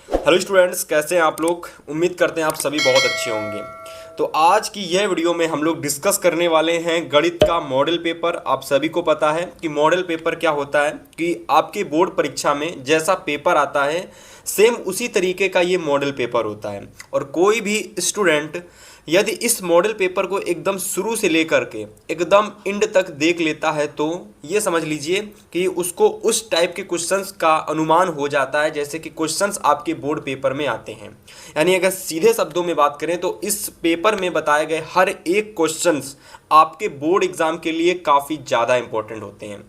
Hello students, कैसे हैं आप लोग। उम्मीद करते हैं आप सभी बहुत अच्छे होंगे। तो आज की यह वीडियो में हम लोग डिस्कस करने वाले हैं गणित का मॉडल पेपर। आप सभी को पता है कि मॉडल पेपर क्या होता है, कि आपके बोर्ड परीक्षा में जैसा पेपर आता है सेम उसी तरीके का ये मॉडल पेपर होता है। और कोई भी स्टूडेंट यदि इस मॉडल पेपर को एकदम शुरू से लेकर के एकदम एंड तक देख लेता है तो ये समझ लीजिए कि उसको उस टाइप के क्वेश्चंस का अनुमान हो जाता है जैसे कि क्वेश्चंस आपके बोर्ड पेपर में आते हैं। यानी अगर सीधे शब्दों में बात करें तो इस पेपर में बताए गए हर एक क्वेश्चंस आपके बोर्ड एग्जाम के लिए काफ़ी ज़्यादा इंपॉर्टेंट होते हैं।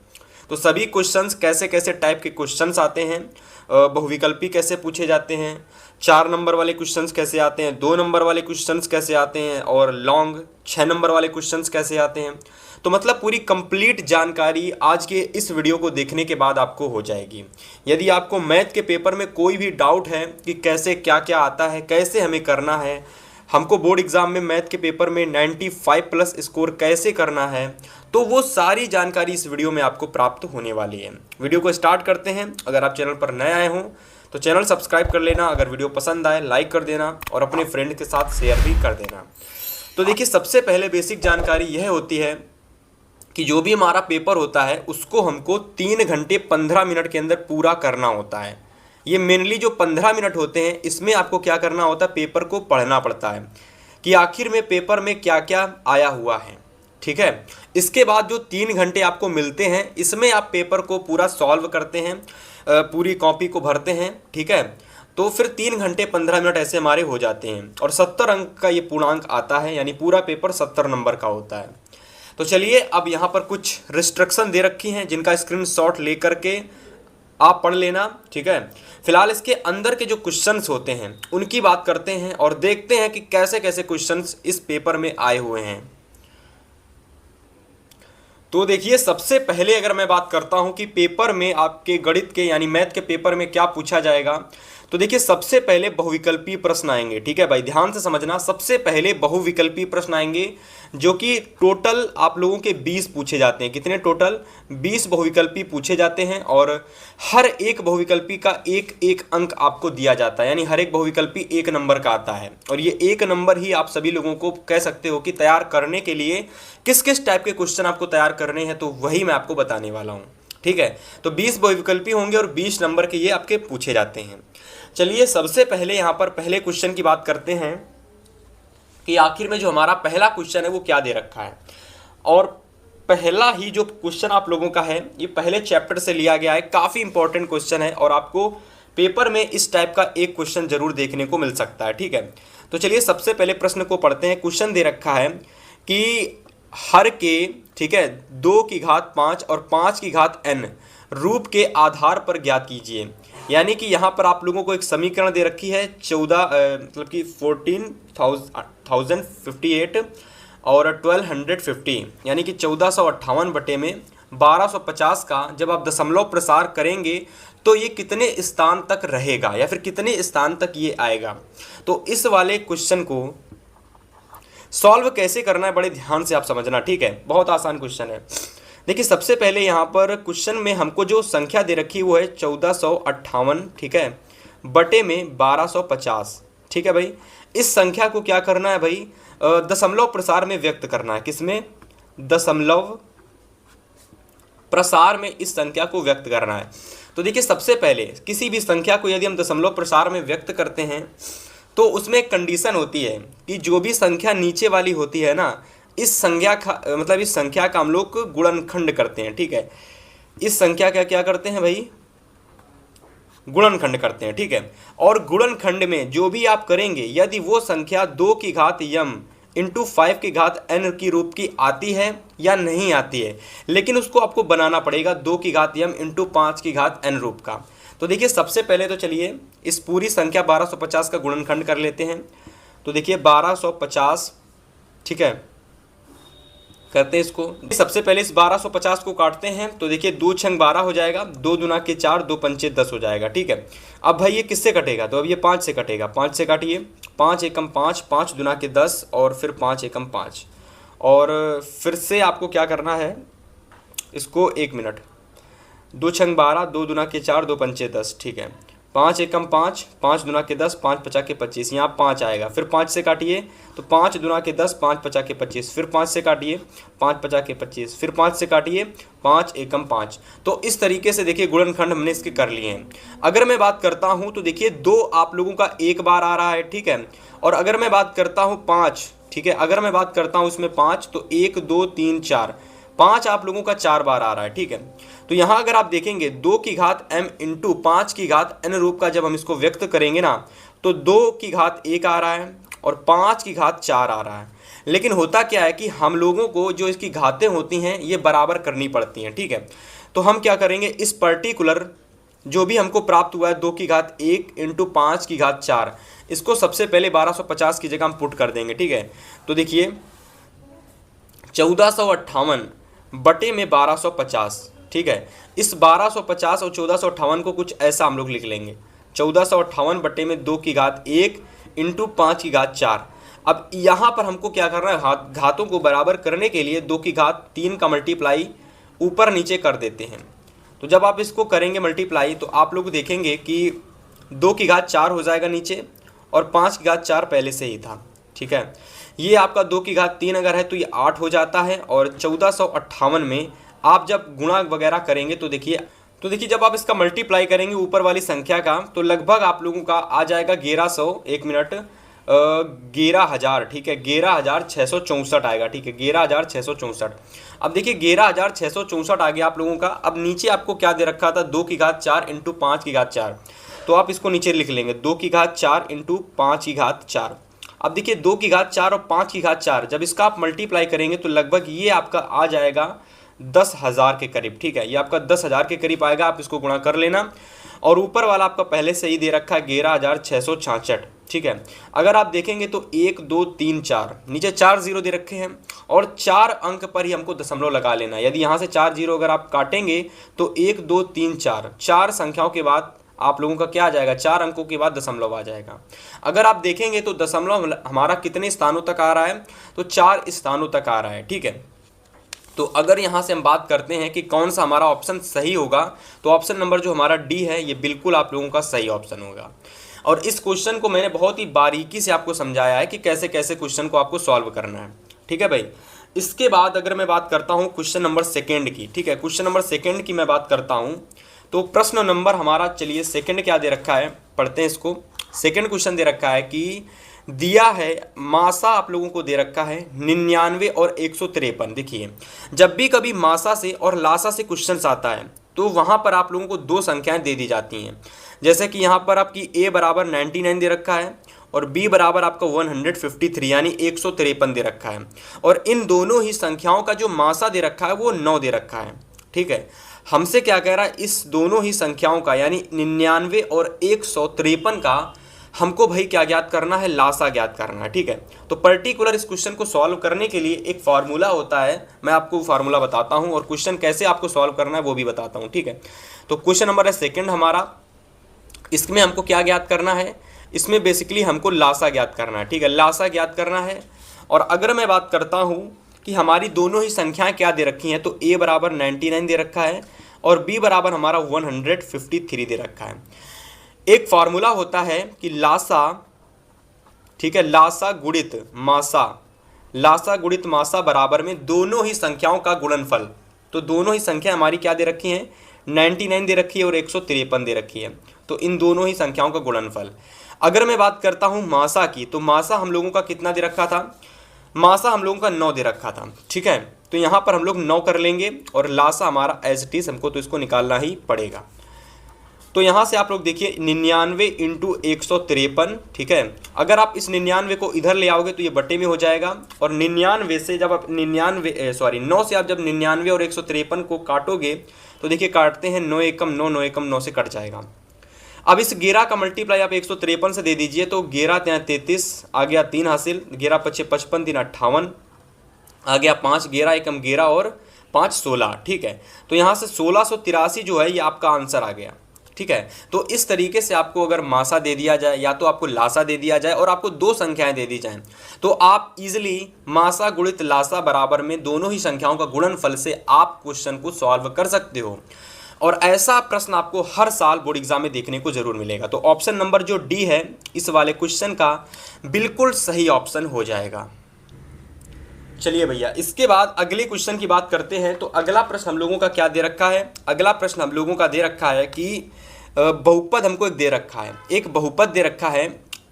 तो सभी क्वेश्चंस कैसे कैसे टाइप के क्वेश्चंस आते हैं, बहुविकल्पी कैसे पूछे जाते हैं, 4 नंबर वाले क्वेश्चंस कैसे आते हैं, 2 नंबर वाले क्वेश्चंस कैसे आते हैं और लॉन्ग 6 नंबर वाले क्वेश्चंस कैसे आते हैं। तो मतलब पूरी कंप्लीट जानकारी आज के इस वीडियो को देखने के बाद आपको हो जाएगी। यदि आपको मैथ के पेपर में कोई भी डाउट है कि कैसे क्या क्या आता है, कैसे हमें करना है, हमको बोर्ड एग्जाम में मैथ के पेपर में 95+ स्कोर कैसे करना है, तो वो सारी जानकारी इस वीडियो में आपको प्राप्त होने वाली है। वीडियो को स्टार्ट करते हैं। अगर आप चैनल पर नए आए हों तो चैनल सब्सक्राइब कर लेना, अगर वीडियो पसंद आए लाइक कर देना और अपने फ्रेंड के साथ शेयर भी कर देना। तो देखिए, सबसे पहले बेसिक जानकारी यह होती है कि जो भी हमारा पेपर होता है उसको हमको 3 घंटे 15 मिनट के अंदर पूरा करना होता है। ये मेनली जो 15 मिनट होते हैं इसमें आपको क्या करना होता है, पेपर को पढ़ना पड़ता है कि आखिर में पेपर में क्या क्या आया हुआ है। ठीक है, इसके बाद जो 3 घंटे आपको मिलते हैं इसमें आप पेपर को पूरा सॉल्व करते हैं, पूरी कॉपी को भरते हैं। ठीक है, तो फिर 3 घंटे 15 मिनट ऐसे हमारे हो जाते हैं और 70 अंक का ये पूर्णांक आता है, यानी पूरा पेपर 70 नंबर का होता है। तो चलिए, अब यहाँ पर कुछ रिस्ट्रिक्शन दे रखी हैं जिनका स्क्रीनशॉट लेकर के आप पढ़ लेना। ठीक है, फिलहाल इसके अंदर के जो क्वेश्चंस होते हैं उनकी बात करते हैं और देखते हैं कि कैसे कैसे क्वेश्चंस इस पेपर में आए हुए हैं। तो देखिए, सबसे पहले अगर मैं बात करता हूं कि पेपर में आपके गणित के यानी मैथ के पेपर में क्या पूछा जाएगा, तो देखिए सबसे पहले बहुविकल्पी प्रश्न आएंगे। ठीक है भाई, ध्यान से समझना। सबसे पहले बहुविकल्पी प्रश्न आएंगे जो कि टोटल आप लोगों के 20 पूछे जाते हैं। कितने? टोटल 20 बहुविकल्पी पूछे जाते हैं और हर एक बहुविकल्पी का एक एक अंक आपको दिया जाता है, यानी हर एक बहुविकल्पी 1 नंबर का आता है। और ये 1 नंबर ही आप सभी लोगों को कह सकते हो कि तैयार करने के लिए किस किस टाइप के क्वेश्चन आपको तैयार करने हैं, तो वही मैं आपको बताने वाला हूँ। ठीक है, तो 20 बहुविकल्पी होंगे और 20 नंबर के ये आपके पूछे जाते हैं। चलिए, सबसे पहले यहाँ पर पहले क्वेश्चन की बात करते हैं कि आखिर में जो हमारा पहला क्वेश्चन है वो क्या दे रखा है। और पहला ही जो क्वेश्चन आप लोगों का है ये पहले चैप्टर से लिया गया है, काफ़ी इंपॉर्टेंट क्वेश्चन है और आपको पेपर में इस टाइप का एक क्वेश्चन जरूर देखने को मिल सकता है। ठीक है, तो चलिए सबसे पहले प्रश्न को पढ़ते हैं। क्वेश्चन दे रखा है कि हर के, ठीक है, 2 की घात 5 और 5 की घात n रूप के आधार पर ज्ञात कीजिए। यानी कि यहाँ पर आप लोगों को एक समीकरण दे रखी है मतलब कि 14,058 और 1250, यानी कि 1458 बटे में 1250 का जब आप दशमलव प्रसार करेंगे तो ये कितने स्थान तक रहेगा या फिर कितने स्थान तक ये आएगा। तो इस वाले क्वेश्चन को सॉल्व कैसे करना है बड़े ध्यान से आप समझना। ठीक है, बहुत आसान क्वेश्चन है। देखिए, सबसे पहले यहाँ पर क्वेश्चन में हमको जो संख्या दे रखी वो है 1458, ठीक है, बटे में 1250। ठीक है भाई, इस संख्या को क्या करना है भाई, दशमलव प्रसार में व्यक्त करना है। किसमें? दशमलव प्रसार में इस संख्या को व्यक्त करना है। तो देखिए, सबसे पहले किसी भी संख्या को यदि हम दशमलव प्रसार में व्यक्त करते हैं तो उसमें एक कंडीशन होती है कि जो भी संख्या नीचे वाली होती है ना, इस संख्या का मतलब इस संख्या का हम लोग गुणनखंड करते हैं। ठीक है, इस संख्या का क्या करते हैं भाई, गुणनखंड करते हैं। ठीक है, और गुणनखंड में जो भी आप करेंगे यदि वो संख्या 2 की घात m इंटू 5 की घात n की रूप की आती है या नहीं आती है, लेकिन उसको आपको बनाना पड़ेगा 2 की घात m इंटू 5 की घात n रूप का। तो देखिए, सबसे पहले तो चलिए इस पूरी संख्या 1250 का गुणनखंड कर लेते हैं। तो देखिए 1250, ठीक है, करते हैं इसको। सबसे पहले इस 1250 को काटते हैं तो देखिए 2 छंग 12 हो जाएगा, 2 दूना के 4, 2 पंचे 10 हो जाएगा। ठीक है, अब भाई ये किससे कटेगा, तो अब ये 5 से कटेगा। 5 से काटिए, 5 एकम 5, 5 दूना के 10 और फिर 5 एकम 5। और फिर से आपको क्या करना है, इसको 1 मिनट, 2 छंग 12, 2 दूना के 4, 2 पंचे 10। ठीक है, 5 एकम 5, 5 दुना के 10, 5 पचा के 25, यहाँ 5 आएगा। फिर 5 से काटिए तो 5 दुना के 10, 5 पचा के 25, फिर 5 से काटिए 5 पचा के 25, फिर 5 से काटिए 5 एकम 5। तो इस तरीके से देखिए गुणनखंड हमने इसके कर लिए हैं। अगर मैं बात करता हूँ तो देखिए 2 आप लोगों का एक बार आ रहा है, ठीक है। और अगर मैं बात करता हूँ 5, ठीक है, अगर मैं बात करता हूँ इसमें 5 तो 1 2 3 4, 5 आप लोगों का 4 बार आ रहा है, ठीक है। तो यहाँ अगर आप देखेंगे 2 की घात m इंटू 5 की घात n रूप का जब हम इसको व्यक्त करेंगे ना तो 2 की घात 1 आ रहा है और 5 की घात 4 आ रहा है। लेकिन होता क्या है कि हम लोगों को जो इसकी घातें होती हैं ये बराबर करनी पड़ती हैं, ठीक है। तो हम क्या करेंगे, इस पर्टिकुलर जो भी हमको प्राप्त हुआ है 2 की घात 1 इंटू 5 की घात 4, इसको सबसे पहले 1250 की जगह हम पुट कर देंगे, ठीक है। तो देखिए 1458 बटे में 1250, ठीक है। इस 1250 और 1458 को कुछ ऐसा हम लोग लिख लेंगे, 1458 बटे में 2 की घात 1 इंटू 5 की घात 4। अब यहाँ पर हमको क्या करना है, घातों को बराबर करने के लिए 2 की घात 3 का मल्टीप्लाई ऊपर नीचे कर देते हैं। तो जब आप इसको करेंगे मल्टीप्लाई तो आप लोग देखेंगे कि 2 की घात 4 हो जाएगा नीचे और 5 की घात 4 पहले से ही था, ठीक है। ये आपका 2 की घात 3 अगर है तो ये 8 हो जाता है। और 1458 में आप जब गुणा वगैरह करेंगे तो देखिए जब आप इसका मल्टीप्लाई करेंगे ऊपर वाली संख्या का तो लगभग आप लोगों का आ जाएगा 1100, एक मिनट, 11,000, ठीक है, 11,664 आएगा, ठीक है, 11,664। अब देखिए 11,664 आ गया आप लोगों का। अब नीचे आपको क्या दे रखा था, 2 की घात 4 इंटू 5 की घात 4, तो आप इसको नीचे लिख लेंगे 2 की घात 4 इंटू 5 की घात 4। अब देखिए 2 की घात 4 और 5 की घात 4 जब इसका आप मल्टीप्लाई करेंगे तो लगभग ये आपका आ जाएगा 10,000 के करीब, ठीक है, ये आपका 10,000 के करीब आएगा। आप इसको गुणा कर लेना। और ऊपर वाला आपका पहले से ही दे रखा है 11,666, ठीक है। अगर आप देखेंगे तो 1 2 3 4 नीचे 4 जीरो दे रखे हैं और 4 अंक पर ही हमको दशमलव लगा लेना है। यदि यहाँ से 4 जीरो अगर आप काटेंगे तो 1 2 3 4 4 संख्याओं के बाद आप लोगों का क्या आ जाएगा, 4 अंकों के बाद दशमलव आ जाएगा। अगर आप देखेंगे तो दशमलव हमारा कितने स्थानों तक आ रहा है, तो 4 स्थानों तक आ रहा है, ठीक है। तो अगर यहाँ से हम बात करते हैं कि कौन सा हमारा ऑप्शन सही होगा तो ऑप्शन नंबर जो हमारा डी है ये बिल्कुल आप लोगों का सही ऑप्शन होगा। और इस क्वेश्चन को मैंने बहुत ही बारीकी से आपको समझाया है कि कैसे कैसे क्वेश्चन को आपको सॉल्व करना है, ठीक है भाई। इसके बाद अगर मैं बात करता हूँ क्वेश्चन नंबर सेकेंड की, ठीक है, क्वेश्चन नंबर सेकेंड की मैं बात करता हूँ तो प्रश्न नंबर हमारा, चलिए सेकेंड क्या दे रखा है, पढ़ते हैं इसको। सेकेंड क्वेश्चन दे रखा है कि दिया है मासा आप लोगों को दे रखा है 99 और 153। देखिए जब भी कभी मासा से और लासा से क्वेश्चंस आता है तो वहाँ पर आप लोगों को 2 संख्याएं दे दी जाती हैं। जैसे कि यहाँ पर आपकी a बराबर 99 दे रखा है और b बराबर आपका 153 यानी 153 दे रखा है। और इन दोनों ही संख्याओं का जो मासा दे रखा है वो 9 दे रखा है, ठीक है। हमसे क्या कह रहा है, इस दोनों ही संख्याओं का यानी 99 और 153 का हमको भाई क्या ज्ञात करना है, लासा ज्ञात करना है, ठीक है। तो पर्टिकुलर इस क्वेश्चन को सॉल्व करने के लिए एक फार्मूला होता है, मैं आपको फार्मूला बताता हूं और क्वेश्चन कैसे आपको सॉल्व करना है वो भी बताता हूं, ठीक है। तो क्वेश्चन नंबर है सेकंड हमारा, इसमें हमको क्या ज्ञात करना है, इसमें बेसिकली हमको लासा ज्ञात करना है, ठीक है, लासा ज्ञात करना है। और अगर मैं बात करता हूँ कि हमारी दोनों ही संख्याएँ क्या दे रखी हैं तो a बराबर 99 दे रखा है और b बराबर हमारा 153 दे रखा है। एक फार्मूला होता है कि लासा, ठीक है, लासा गुणित मासा, लासा गुणित मासा बराबर में दोनों ही संख्याओं का गुणनफल। तो दोनों ही संख्या हमारी क्या दे रखी हैं, 99 दे रखी है और 153 दे रखी है। तो इन दोनों ही संख्याओं का गुणनफल। अगर मैं बात करता हूं मासा की तो मासा हम लोगों का कितना दे रखा था, मासा हम लोगों का 9 दे रखा था, ठीक है। तो यहाँ पर हम लोग 9 कर लेंगे और लासा हमारा एज इट इज हमको तो इसको निकालना ही पड़ेगा। तो यहाँ से आप लोग देखिए 99 इंटू 153, ठीक है। अगर आप इस 99 को इधर ले आओगे तो ये बटे में हो जाएगा और 99 से जब आप 9 से आप जब 99 और 153 को काटोगे तो देखिए काटते हैं 9 एकम 9, 9 एकम 9 से कट जाएगा। अब इस 11 का मल्टीप्लाई आप 153 से दे दीजिए तो 11 3 33 आ गया 3 हासिल, 11 5 55 3 58 आ गया 5, 11 एकम 11 और 5 16, ठीक है। तो यहाँ से 1683 जो है ये आपका आंसर आ गया, ठीक है। तो इस तरीके से आपको अगर मासा दे दिया जाए या तो आपको लासा दे दिया जाए और आपको 2 संख्याएं दे दी जाएं तो आप इजीली मासा गुणित लासा बराबर में दोनों ही संख्याओं का गुणनफल से आप क्वेश्चन को सॉल्व कर सकते हो। और ऐसा प्रश्न आपको हर साल बोर्ड एग्जाम में देखने को जरूर मिलेगा। तो ऑप्शन नंबर जो डी है इस वाले क्वेश्चन का बिल्कुल सही ऑप्शन हो जाएगा। चलिए भैया, इसके बाद अगले क्वेश्चन की बात करते हैं। तो अगला प्रश्न हम लोगों का क्या दे रखा है? अगला प्रश्न हम लोगों का दे रखा है कि बहुपद हमको एक दे रखा है, एक बहुपद दे रखा है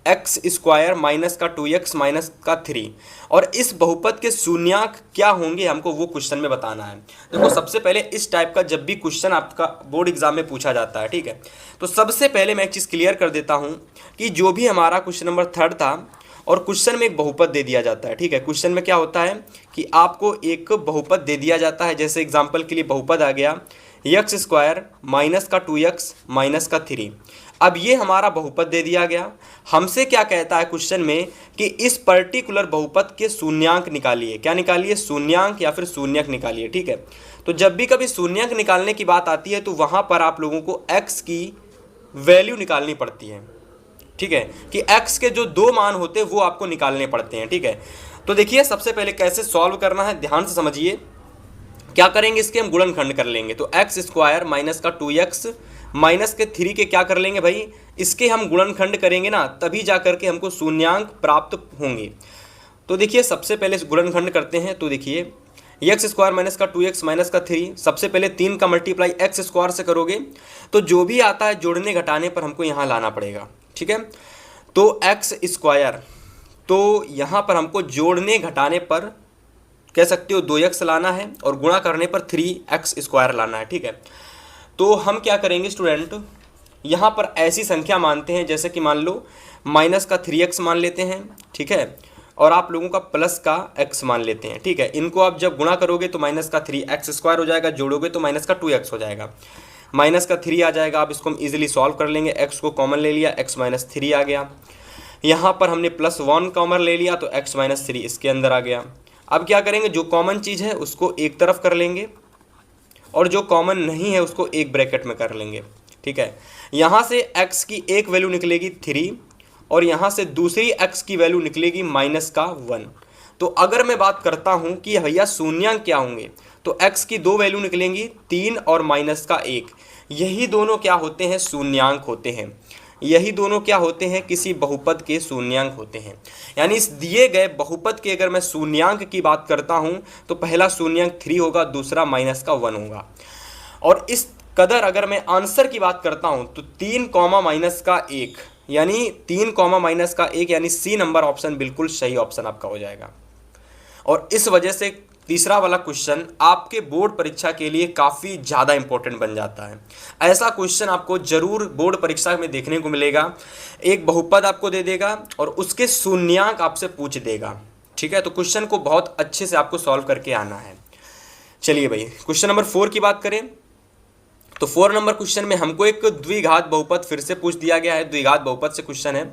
एक्स स्क्वायर माइनस का 2x माइनस का 3, और इस बहुपद के शून्यांक क्या होंगे हमको वो क्वेश्चन में बताना है। देखो, सबसे पहले इस टाइप का जब भी क्वेश्चन आपका बोर्ड एग्जाम में पूछा जाता है, ठीक है, तो सबसे पहले मैं एक चीज़ क्लियर कर देता हूँ कि जो भी हमारा क्वेश्चन नंबर 3 था और क्वेश्चन में एक बहुपद दे दिया जाता है, ठीक है, क्वेश्चन में क्या होता है कि आपको एक बहुपद दे दिया जाता है। जैसे एग्जाम्पल के लिए बहुपद आ गया एक्स स्क्वायर माइनस का 2x माइनस का 3। अब ये हमारा बहुपद दे दिया गया, हमसे क्या कहता है क्वेश्चन में कि इस पर्टिकुलर बहुपद के शून्यांक निकालिए। क्या निकालिए? शून्यांक या फिर शून्यक निकालिए, ठीक है। तो जब भी कभी शून्यक निकालने की बात आती है तो वहाँ पर आप लोगों को x की वैल्यू निकालनी पड़ती है, ठीक है, कि x के जो 2 मान होते हैं वो आपको निकालने पड़ते हैं, ठीक है। तो देखिए, सबसे पहले कैसे सॉल्व करना है ध्यान से समझिए। क्या करेंगे, इसके हम गुणनखंड कर लेंगे। तो एक्स स्क्वायर माइनस का 2x माइनस के 3 के क्या कर लेंगे भाई, इसके हम गुणनखंड करेंगे ना, तभी जा करके हमको शून्यांक प्राप्त होंगे। तो देखिए, सबसे पहले गुणनखंड करते हैं। तो देखिए, एक्स स्क्वायर माइनस का 2x माइनस का 3, सबसे पहले 3 का मल्टीप्लाई एक्स स्क्वायर से करोगे तो जो भी आता है जोड़ने घटाने पर हमको यहाँ लाना पड़ेगा, ठीक है। तो एक्स स्क्वायर, तो यहाँ पर हमको जोड़ने घटाने पर कह सकते हो 2x लाना है और गुणा करने पर 3x स्क्वायर लाना है, ठीक है। तो हम क्या करेंगे स्टूडेंट, यहाँ पर ऐसी संख्या मानते हैं जैसे कि मान लो माइनस का 3x मान लेते हैं, ठीक है, और आप लोगों का प्लस का x मान लेते हैं, ठीक है। इनको आप जब गुणा करोगे तो माइनस का 3x स्क्वायर हो जाएगा, जोड़ोगे तो माइनस का 2x हो जाएगा, माइनस का 3 आ जाएगा। अब इसको हम इजीली सॉल्व कर लेंगे, x को कॉमन ले लिया, x माइनस 3 आ गया। यहाँ पर हमने +1 कॉमन ले लिया तो x माइनस 3 इसके अंदर आ गया। अब क्या करेंगे, जो कॉमन चीज़ है उसको एक तरफ कर लेंगे और जो कॉमन नहीं है उसको एक ब्रैकेट में कर लेंगे, ठीक है। यहाँ से x की एक वैल्यू निकलेगी 3 और यहाँ से दूसरी x की वैल्यू निकलेगी माइनस का 1। तो अगर मैं बात करता हूँ कि भैया शून्यांक क्या होंगे, तो x की 2 वैल्यू निकलेंगी 3 और माइनस का 1। यही दोनों क्या होते हैं, शून्यांक होते हैं। यही दोनों क्या होते हैं, किसी बहुपद के शून्यांक होते हैं। यानी इस दिए गए बहुपद के अगर मैं शून्यांक की बात करता हूं तो पहला शून्यांक 3 होगा, दूसरा माइनस का 1 होगा। और इस कदर अगर मैं आंसर की बात करता हूं तो 3 कॉमा माइनस का 1, यानी 3 कॉमा माइनस का 1 यानी सी नंबर ऑप्शन बिल्कुल सही ऑप्शन आपका हो जाएगा। और इस वजह से तीसरा वाला क्वेश्चन आपके बोर्ड परीक्षा के लिए काफ़ी ज़्यादा इंपॉर्टेंट बन जाता है। ऐसा क्वेश्चन आपको जरूर बोर्ड परीक्षा में देखने को मिलेगा। एक बहुपद आपको दे देगा और उसके शून्यांक आपसे पूछ देगा, ठीक है। तो क्वेश्चन को बहुत अच्छे से आपको सॉल्व करके आना है। चलिए भाई, क्वेश्चन नंबर 4 की बात करें तो 4 नंबर क्वेश्चन में हमको एक द्विघात बहुपद फिर से पूछ दिया गया है। द्विघात बहुपद से क्वेश्चन है,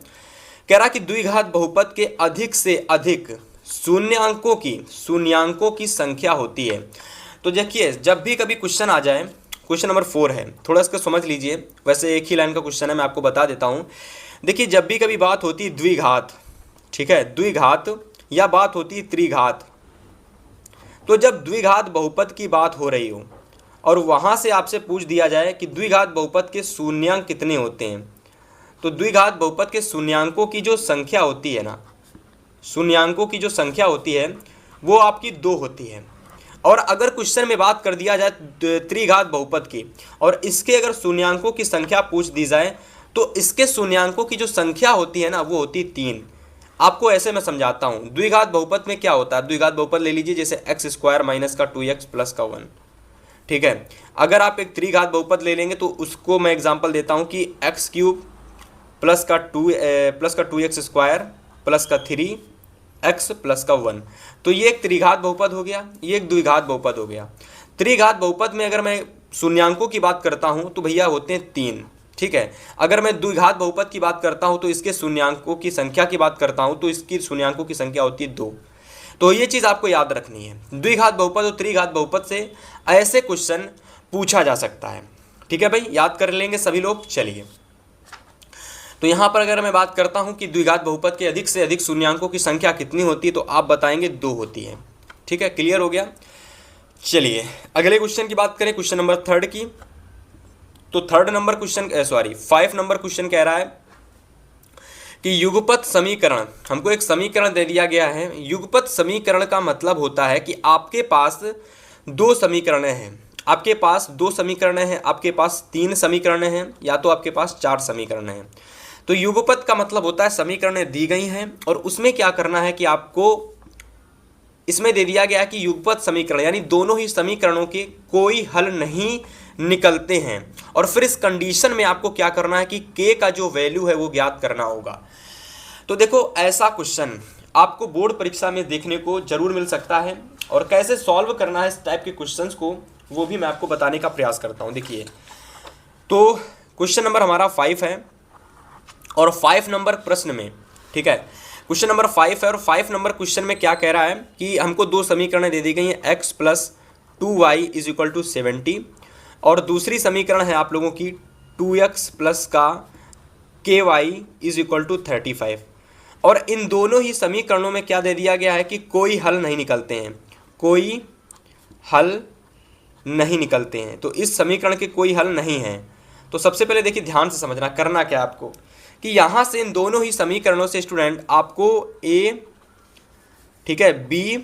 कह रहा कि द्विघात बहुपद के अधिक से अधिक शून्यांकों की संख्या होती है। तो देखिए, जब भी कभी क्वेश्चन आ जाए, क्वेश्चन नंबर 4 है, थोड़ा इसको समझ लीजिए, वैसे एक ही लाइन का क्वेश्चन है, मैं आपको बता देता हूँ। देखिए, जब भी कभी बात होती है द्विघात, ठीक है, द्विघात या बात होती है त्रिघात, तो जब द्विघात बहुपद की बात हो रही हो और वहाँ से आपसे पूछ दिया जाए कि द्विघात बहुपद के शून्यांक कितने होते हैं, तो द्विघात बहुपद के शून्यांकों की जो संख्या होती है ना, शून्यांकों की जो संख्या होती है वो आपकी 2 होती है। और अगर क्वेश्चन में बात कर दिया जाए त्रिघात बहुपद की और इसके अगर शून्यांकों की संख्या पूछ दी जाए तो इसके शून्यांकों की जो संख्या होती है ना वो होती 3। आपको ऐसे मैं समझाता हूँ। द्विघात बहुपद में क्या होता है, द्विघात बहुपद ले लीजिए जैसे एक्स स्क्वायर माइनस का 2x प्लस का 1, ठीक है। अगर आप एक त्रिघात बहुपद ले लेंगे तो उसको मैं एग्जाम्पल देता हूँ कि एक्स क्यूब प्लस का 2x स्क्वायर प्लस का 3x प्लस का 1, तो ये एक त्रिघात बहुपद हो गया, ये एक द्विघात बहुपद हो गया। त्रिघात बहुपद में अगर मैं शून्यांकों की बात करता हूं तो भैया होते हैं 3, ठीक है। अगर मैं द्विघात बहुपद की बात करता हूं तो इसके शून्यांकों की संख्या की बात करता हूं तो इसकी शून्यांकों की संख्या होती है 2। तो ये चीज़ आपको याद रखनी है, द्विघात बहुपद और त्रिघात बहुपद से ऐसे क्वेश्चन पूछा जा सकता है, ठीक है भाई, याद कर लेंगे सभी लोग। चलिए, तो यहाँ पर अगर मैं बात करता हूँ कि द्विघात बहुपद के अधिक से अधिक शून्यांकों की संख्या कितनी होती है तो आप बताएंगे 2 होती है, ठीक है, क्लियर हो गया। चलिए अगले क्वेश्चन की बात करें, क्वेश्चन नंबर 3 की। तो 5 नंबर क्वेश्चन कह रहा है कि युगपत समीकरण, हमको एक समीकरण दे दिया गया है। युगपत समीकरण का मतलब होता है कि आपके पास दो समीकरण हैं, आपके पास 2 समीकरण हैं, आपके पास 3 समीकरण हैं, या तो आपके पास 4 समीकरण हैं। तो युगपत का मतलब होता है समीकरणें दी गई हैं और उसमें क्या करना है कि आपको इसमें दे दिया गया है कि युगपत समीकरण यानी दोनों ही समीकरणों के कोई हल नहीं निकलते हैं, और फिर इस कंडीशन में आपको क्या करना है कि k का जो वैल्यू है वो ज्ञात करना होगा। तो देखो, ऐसा क्वेश्चन आपको बोर्ड परीक्षा में देखने को जरूर मिल सकता है, और कैसे सॉल्व करना है इस टाइप के क्वेश्चंस को वो भी मैं आपको बताने का प्रयास करता हूं। देखिए, तो क्वेश्चन नंबर हमारा 5 है, और 5 नंबर प्रश्न में, ठीक है, क्वेश्चन नंबर 5 है, और 5 नंबर क्वेश्चन में क्या कह रहा है कि हमको 2 समीकरण दे दी गई हैं, x + 2y = 70, और दूसरी समीकरण है आप लोगों की 2x + का ky = 35, और इन दोनों ही समीकरणों में क्या दे दिया गया है कि कोई हल नहीं निकलते हैं, कोई हल नहीं निकलते हैं। तो इस समीकरण के कोई हल नहीं है। तो सबसे पहले देखिए, ध्यान से समझना, करना क्या आपको कि यहाँ से इन दोनों ही समीकरणों से स्टूडेंट आपको a, ठीक है, b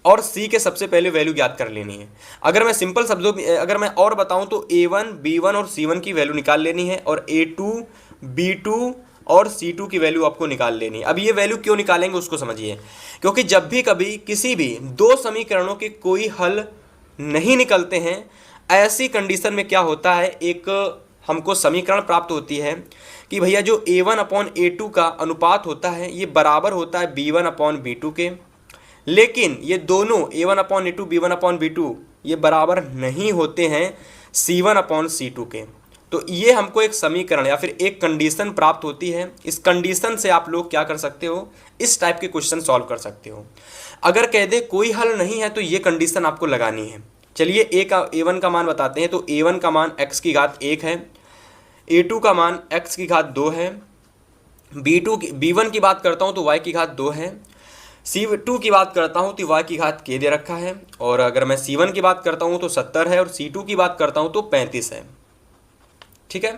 और c के सबसे पहले वैल्यू ज्ञात कर लेनी है। अगर मैं सिंपल शब्दों में अगर मैं और बताऊं तो a1, b1 और c1 की वैल्यू निकाल लेनी है, और a2, b2 और c2 की वैल्यू आपको निकाल लेनी है। अब ये वैल्यू क्यों निकालेंगे उसको समझिए, क्योंकि जब भी कभी किसी भी 2 समीकरणों के कोई हल नहीं निकलते हैं, ऐसी कंडीशन में क्या होता है, एक हमको समीकरण प्राप्त होती है कि भैया जो a1/a2 का अनुपात होता है ये बराबर होता है b1/b2 के, लेकिन ये दोनों a1/a2 b1/b2 ये बराबर नहीं होते हैं c1/c2 के। तो ये हमको एक समीकरण या फिर एक कंडीशन प्राप्त होती है। इस कंडीशन से आप लोग क्या कर सकते हो, इस टाइप के क्वेश्चन सॉल्व कर सकते हो। अगर कह दे कोई हल नहीं है तो ये कंडीशन आपको लगानी है। चलिए a1 का मान बताते हैं। तो a1 का मान x⁻1 है, a2 का मान x⁻2 है, b1 की बात करता हूँ तो y⁻2 है, c2 की बात करता हूँ तो y⁻k दे रखा है, और अगर मैं c1 की बात करता हूँ तो 70 है, और c2 की बात करता हूँ तो 35 है। ठीक है,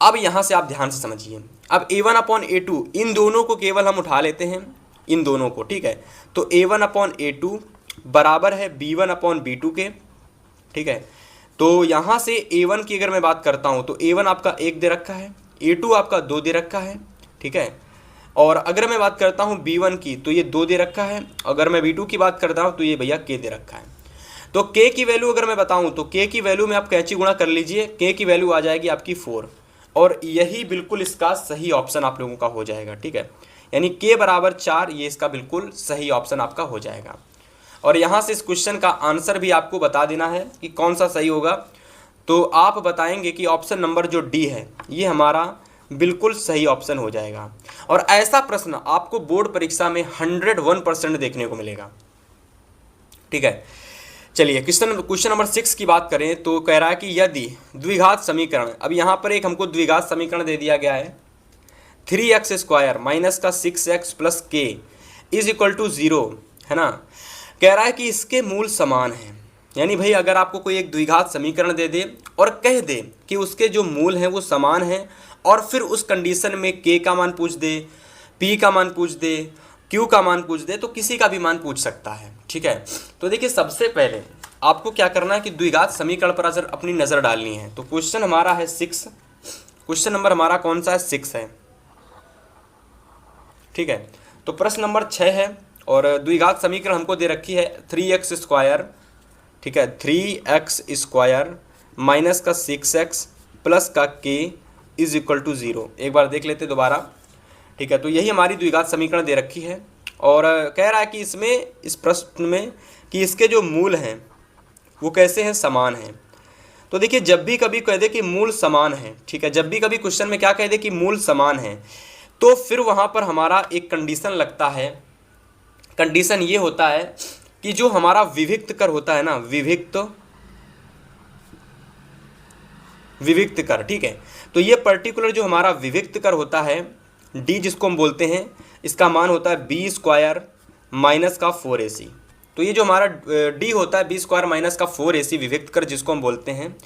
अब यहां से आप ध्यान से समझिए। अब a1/a2 इन दोनों को केवल हम उठा लेते हैं, इन दोनों को, ठीक है। तो a1/a2 बराबर है b1/b2 के, ठीक है। तो यहां से a1 की अगर मैं बात करता हूं तो a1 आपका 1 दे रखा है, a2 आपका 2 दे रखा है, ठीक है। और अगर मैं बात करता हूं b1 की तो ये 2 दे रखा है, अगर मैं b2 की बात करता हूं तो ये भैया k दे रखा है। तो k की वैल्यू अगर मैं बताऊं तो k की वैल्यू में आप कैंची गुणा कर लीजिए, k की वैल्यू आ जाएगी आपकी 4, और यही बिल्कुल इसका सही ऑप्शन आप लोगों का हो जाएगा, ठीक है। यानी k बराबर 4, ये इसका बिल्कुल सही ऑप्शन आपका हो जाएगा। और यहाँ से इस क्वेश्चन का आंसर भी आपको बता देना है कि कौन सा सही होगा। तो आप बताएंगे कि ऑप्शन नंबर जो डी है ये हमारा बिल्कुल सही ऑप्शन हो जाएगा। और ऐसा प्रश्न आपको बोर्ड परीक्षा में 101% देखने को मिलेगा, ठीक है। चलिए क्वेश्चन नंबर 6 की बात करें तो कह रहा है कि यदि द्विघात समीकरण, अब यहाँ पर एक हमको द्विघात समीकरण दे दिया गया है 3x² माइनस का 6x plus k is equal to 0, है ना। कह रहा है कि इसके मूल समान हैं। यानी भाई अगर आपको कोई एक द्विघात समीकरण दे दे और कह दे कि उसके जो मूल हैं वो समान हैं, और फिर उस कंडीशन में k का मान पूछ दे, p का मान पूछ दे, q का मान पूछ दे, तो किसी का भी मान पूछ सकता है, ठीक है। तो देखिए सबसे पहले आपको क्या करना है कि द्विघात समीकरण पर अगर अपनी नज़र डालनी है। तो क्वेश्चन हमारा है 6, क्वेश्चन नंबर हमारा कौन सा है, 6 है, ठीक है। तो प्रश्न नंबर 6 है और द्विघात समीकरण हमको दे रखी है 3x², ठीक है, 3x² माइनस का 6x प्लस का k इज इक्वल टू 0। एक बार देख लेते दोबारा, ठीक है। तो यही हमारी द्विघात समीकरण दे रखी है, और कह रहा है कि इसमें, इस प्रश्न में, कि इसके जो मूल हैं वो कैसे हैं, समान हैं। तो देखिए जब भी कभी कह दे कि मूल समान है, ठीक है, जब भी कभी क्वेश्चन में क्या कह दे कि मूल समान है, तो फिर वहाँ पर हमारा एक कंडीशन लगता है। कंडीशन ये होता है कि जो हमारा विविक्त कर होता है ना, विविक्त कर, ठीक है। तो ये पर्टिकुलर जो हमारा विविक्त कर होता है d जिसको हम बोलते हैं, इसका मान होता है b² माइनस का 4ac, तो ये जो हमारा डी होता है बी स्क्वायर माइनस का 4ac विभक्त कर जिसको हम बोलते हैं,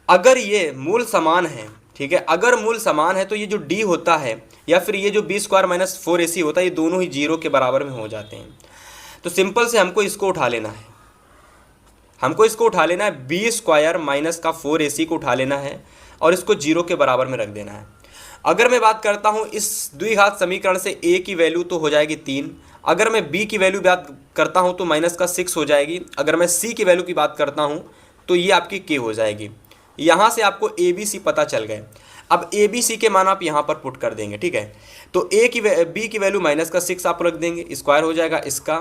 अगर ये मूल समान है, ठीक है, अगर मूल समान है तो ये जो डी होता है या फिर ये जो बी स्क्वायर माइनस 4ac होता है, ये दोनों ही 0 के बराबर में हो जाते हैं। तो सिंपल से हमको इसको उठा लेना है, हमको इसको उठा लेना है, बी स्क्वायर माइनस का 4ac को उठा लेना है और इसको 0 के बराबर में रख देना है। अगर मैं बात करता हूँ इस द्विघात समीकरण से a की वैल्यू तो हो जाएगी 3, अगर मैं b की वैल्यू बात करता हूँ तो माइनस का 6 हो जाएगी, अगर मैं c की वैल्यू की बात करता हूँ तो ये आपकी k हो जाएगी। यहाँ से आपको a b c पता चल गए। अब a b c के मान आप यहाँ पर पुट कर देंगे, ठीक है। तो b की वैल्यू माइनस का 6 आप रख देंगे, स्क्वायर हो जाएगा इसका,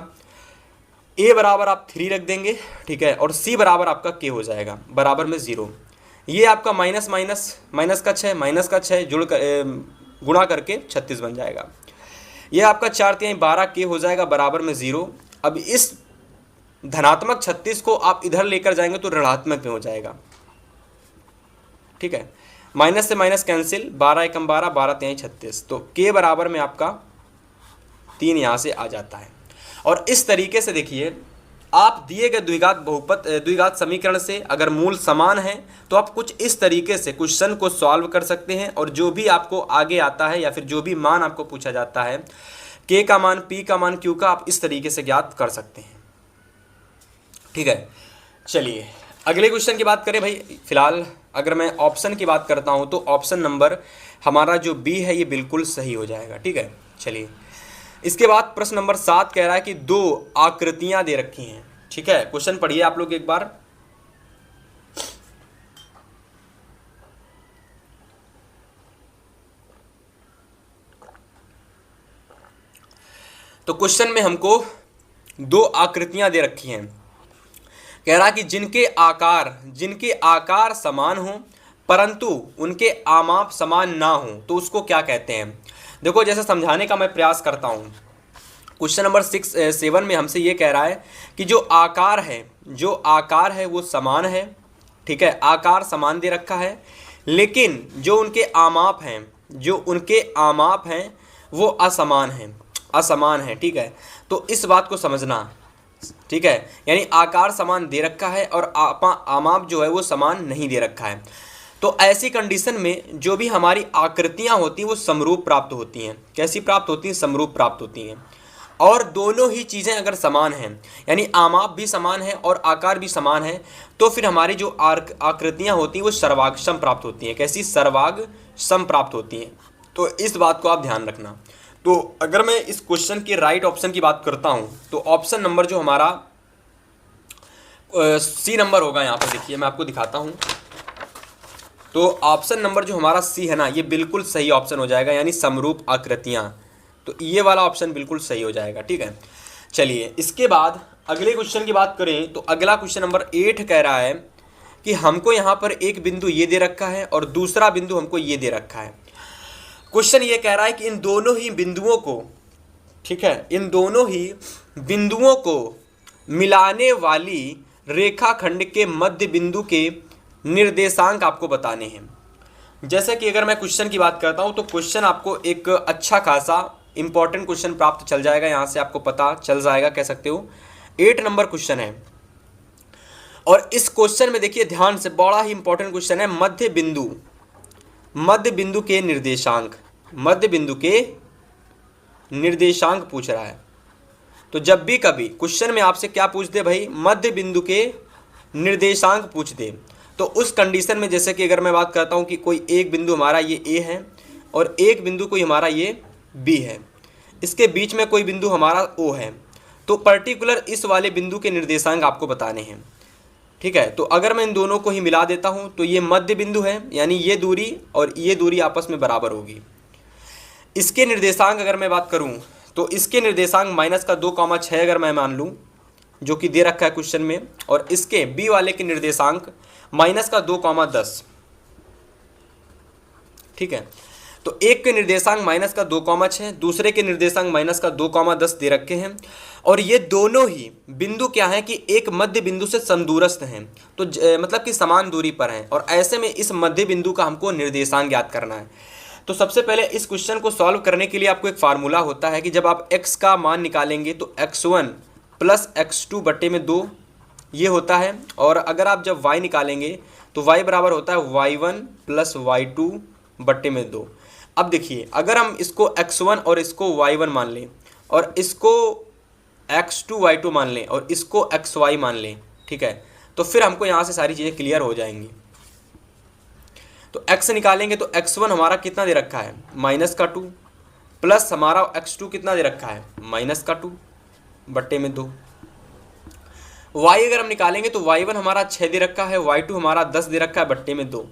a बराबर आप 3 रख देंगे, ठीक है, और c बराबर आपका k हो जाएगा बराबर में 0। ये आपका माइनस माइनस का 6 गुणा करके 36 बन जाएगा। ये आपका 4×3 12 k हो जाएगा बराबर में 0। अब इस धनात्मक 36 को आप इधर लेकर जाएंगे तो ऋणात्मक में हो जाएगा, ठीक है। माइनस से माइनस कैंसिल, 12×1 12 36, तो k बराबर में आपका 3 यहाँ से आ जाता है। और इस तरीके से देखिए, आप दिए गए द्विघात समीकरण से अगर मूल समान है तो आप कुछ इस तरीके से क्वेश्चन को सॉल्व कर सकते हैं, और जो भी आपको आगे आता है या फिर जो भी मान आपको पूछा जाता है, k का मान, p का मान, q का, आप इस तरीके से ज्ञात कर सकते हैं, ठीक है। चलिए अगले क्वेश्चन की बात करें भाई। फिलहाल अगर मैं ऑप्शन की बात करता हूं तो ऑप्शन नंबर हमारा जो बी है ये बिल्कुल सही हो जाएगा, ठीक है। चलिए इसके बाद प्रश्न नंबर 7 कह रहा है कि 2 आकृतियां दे रखी हैं, ठीक है। क्वेश्चन पढ़िए आप लोग एक बार। तो क्वेश्चन में हमको 2 आकृतियां दे रखी हैं, कह रहा है कि जिनके आकार समान हो परंतु उनके आमाप समान ना हो तो उसको क्या कहते हैं। देखो जैसे समझाने का मैं प्रयास करता हूँ। क्वेश्चन नंबर 7 में हमसे ये कह रहा है कि जो आकार है वो समान है, ठीक है, आकार समान दे रखा है, लेकिन जो उनके आमाप हैं वो असमान है, ठीक है। तो इस बात को समझना, ठीक है, यानी आकार समान दे रखा है और आमाप जो है वो समान नहीं दे रखा है। तो ऐसी कंडीशन में जो भी हमारी आकृतियां होती हैं वो समरूप प्राप्त होती हैं। कैसी प्राप्त होती हैं? समरूप प्राप्त होती हैं। और दोनों ही चीज़ें अगर समान हैं, यानी आमाप भी समान है और आकार भी समान है, तो फिर हमारी जो आकृतियां होती हैं वो सर्वाग सम प्राप्त होती हैं। कैसी? सर्वाग सम प्राप्त होती हैं। तो इस बात को आप ध्यान रखना। तो अगर मैं इस क्वेश्चन के राइट ऑप्शन की बात करता हूं तो ऑप्शन नंबर जो हमारा सी नंबर होगा, यहाँ पर देखिए मैं आपको दिखाता हूं। तो ऑप्शन नंबर जो हमारा सी है ना, ये बिल्कुल सही ऑप्शन हो जाएगा, यानी समरूप आकृतियां। तो ये वाला ऑप्शन बिल्कुल सही हो जाएगा, ठीक है। चलिए इसके बाद अगले क्वेश्चन की बात करें तो अगला क्वेश्चन नंबर 8 कह रहा है कि हमको यहाँ पर एक बिंदु ये दे रखा है और दूसरा बिंदु हमको ये दे रखा है। क्वेश्चन ये कह रहा है कि इन दोनों ही बिंदुओं को, ठीक है, इन दोनों ही बिंदुओं को मिलाने वाली रेखाखंड के मध्य बिंदु के निर्देशांक आपको बताने हैं। जैसे कि अगर मैं क्वेश्चन की बात करता हूं तो क्वेश्चन आपको एक अच्छा खासा इंपॉर्टेंट क्वेश्चन प्राप्त चल जाएगा, यहां से आपको पता चल जाएगा, कह सकते हो 8 नंबर क्वेश्चन है। और इस क्वेश्चन में देखिए ध्यान से, बड़ा ही इंपॉर्टेंट क्वेश्चन है। मध्य बिंदु के निर्देशांक पूछ रहा है। तो जब भी कभी क्वेश्चन में आपसे क्या पूछ दे भाई, मध्य बिंदु के निर्देशांक पूछ दे, तो उस कंडीशन में जैसे कि अगर मैं बात करता हूं कि कोई एक बिंदु हमारा ये ए है और एक बिंदु कोई हमारा ये बी है, इसके बीच में कोई बिंदु हमारा ओ है, तो पर्टिकुलर इस वाले बिंदु के निर्देशांक आपको बताने हैं, ठीक है। तो अगर मैं इन दोनों को ही मिला देता हूं तो ये मध्य बिंदु है, यानी ये दूरी और ये दूरी आपस में बराबर होगी। इसके निर्देशांक अगर मैं बात करूं तो इसके निर्देशांक -2,6 अगर मैं मान लूं, जो कि दे रखा है क्वेश्चन में, और इसके बी वाले के निर्देशांक -2,10, ठीक है। तो एक के निर्देशांक -2,6, दूसरे के निर्देशांक -2,10 दे रखे हैं, और ये दोनों ही बिंदु क्या है कि एक मध्य बिंदु से समदूरस्थ हैं, तो मतलब कि समान दूरी पर हैं, और ऐसे में इस मध्य बिंदु का हमको निर्देशांक ज्ञात करना है। तो सबसे पहले इस क्वेश्चन को सॉल्व करने के लिए आपको एक फार्मूला होता है कि जब आप x का मान निकालेंगे तो x1 प्लस x2 बट्टे में 2 ये होता है। और अगर आप जब y निकालेंगे तो y बराबर होता है y1 प्लस y2 बट्टे में 2। अब देखिए, अगर हम इसको x1 और इसको y1 मान लें और इसको x2 y2 मान लें और इसको xy मान लें, ठीक है, तो फिर हमको यहाँ से सारी चीज़ें क्लियर हो जाएंगी। तो x निकालेंगे तो x1 हमारा कितना दे रखा है, -2, प्लस हमारा x2 कितना दे रखा है, -2 बट्टे में 2। y अगर हम निकालेंगे तो y1 हमारा 6 दे रखा है, y2 हमारा 10 दे रखा है बट्टे में 2।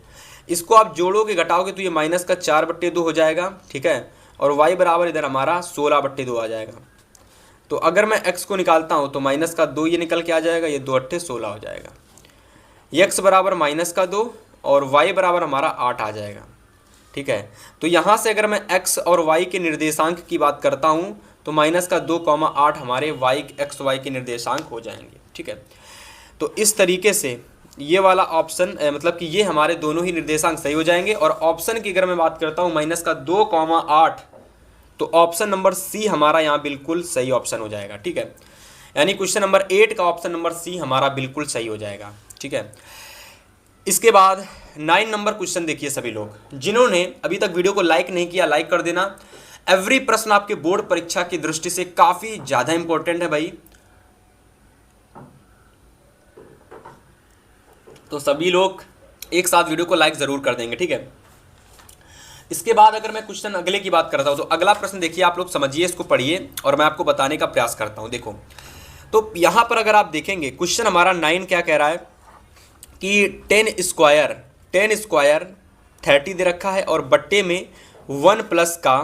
इसको आप जोड़ोगे घटाओगे तो ये -4 बट्टे 2 हो जाएगा, ठीक है, और y बराबर इधर हमारा 16 बट्टे 2 आ जाएगा। तो अगर मैं x को निकालता हूँ तो -2 ये निकल के आ जाएगा, ये 2 अट्ठे 16 हो जाएगा। x बराबर -2 और y बराबर हमारा 8 आ जाएगा, ठीक है। तो यहाँ से अगर मैं x और y के निर्देशांक की बात करता हूँ तो -2, 8 हमारे x y के निर्देशांक हो जाएंगे, ठीक है। तो इस तरीके से ये वाला ऑप्शन मतलब कि ये हमारे दोनों ही निर्देशांक सही हो जाएंगे। और ऑप्शन की अगर मैं बात करता हूँ -2, 8, तो ऑप्शन नंबर सी हमारा यहाँ बिल्कुल सही ऑप्शन हो जाएगा, ठीक है। यानी क्वेश्चन नंबर 8 का ऑप्शन नंबर सी हमारा बिल्कुल सही हो जाएगा, ठीक है। इसके बाद 9 नंबर क्वेश्चन देखिए सभी लोग, जिन्होंने अभी तक वीडियो को लाइक नहीं किया लाइक कर देना। एवरी प्रश्न आपके बोर्ड परीक्षा की दृष्टि से काफी ज्यादा इंपॉर्टेंट है भाई, तो सभी लोग एक साथ वीडियो को लाइक जरूर कर देंगे, ठीक है। इसके बाद अगर मैं क्वेश्चन अगले की बात करता हूं तो अगला प्रश्न देखिए, आप लोग समझिए, इसको पढ़िए और मैं आपको बताने का प्रयास करता हूं। देखो, तो यहां पर अगर आप देखेंगे क्वेश्चन हमारा 9 क्या कह रहा है कि 10 स्क्वायर 30 दे रखा है और बट्टे में 1 प्लस का,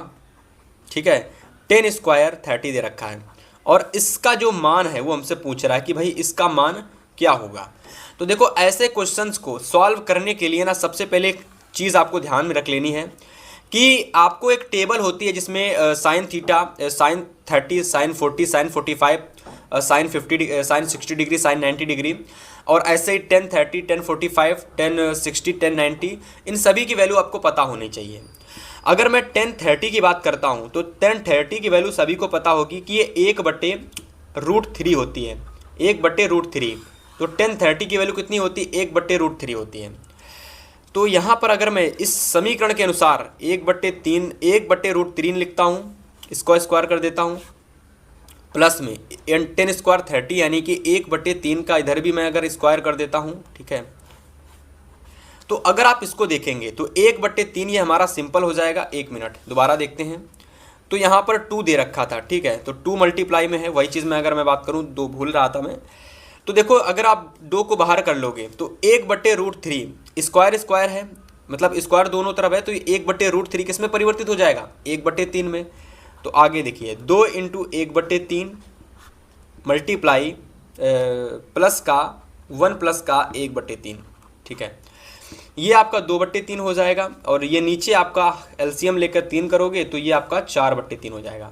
ठीक है, 10 स्क्वायर 30 दे रखा है और इसका जो मान है वो हमसे पूछ रहा है कि भाई इसका मान क्या होगा। तो देखो, ऐसे क्वेश्चंस को सॉल्व करने के लिए ना सबसे पहले एक चीज़ आपको ध्यान में रख लेनी है कि आपको एक टेबल होती है जिसमें sine theta, sine 30, sine 40, sine 45, sine 50, sine 60 degree, sine 90 degree, और ऐसे ही 10 30, 10 45, 10 60, 10 90, इन सभी की वैल्यू आपको पता होनी चाहिए। अगर मैं 10 30 की बात करता हूँ तो 10 30 की वैल्यू सभी को पता होगी कि ये 1/√3 होती है, 1/√3। तो 10 30 की वैल्यू कितनी होती है, 1/√3 होती है। तो यहाँ पर अगर मैं इस समीकरण के अनुसार 1/√3 लिखता हूँ, इसको स्क्वायर कर देता हूँ, प्लस में 10 स्क्वायर 30 यानी कि 1/3 का इधर भी मैं अगर स्क्वायर कर देता हूँ, ठीक है। तो अगर आप इसको देखेंगे तो 1/3 ये हमारा सिंपल हो जाएगा। 1 मिनट दोबारा देखते हैं। तो यहाँ पर 2 दे रखा था, ठीक है, तो 2 मल्टीप्लाई में है, वही चीज़ मैं अगर मैं बात करूँ, 2 भूल रहा था मैं। तो देखो, अगर आप 2 को बाहर कर लोगे तो 1/√3 स्क्वायर स्क्वायर है, मतलब स्क्वायर दोनों तरफ है, तो ये 1/√3 किस में परिवर्तित हो जाएगा, 1/3 में। तो आगे देखिए, 2 × 1/3 मल्टीप्लाई प्लस का 1 प्लस का 1/3, ठीक है, ये आपका 2/3 हो जाएगा। और ये नीचे आपका एलसीएम लेकर 3 करोगे तो ये आपका 4/3 हो जाएगा।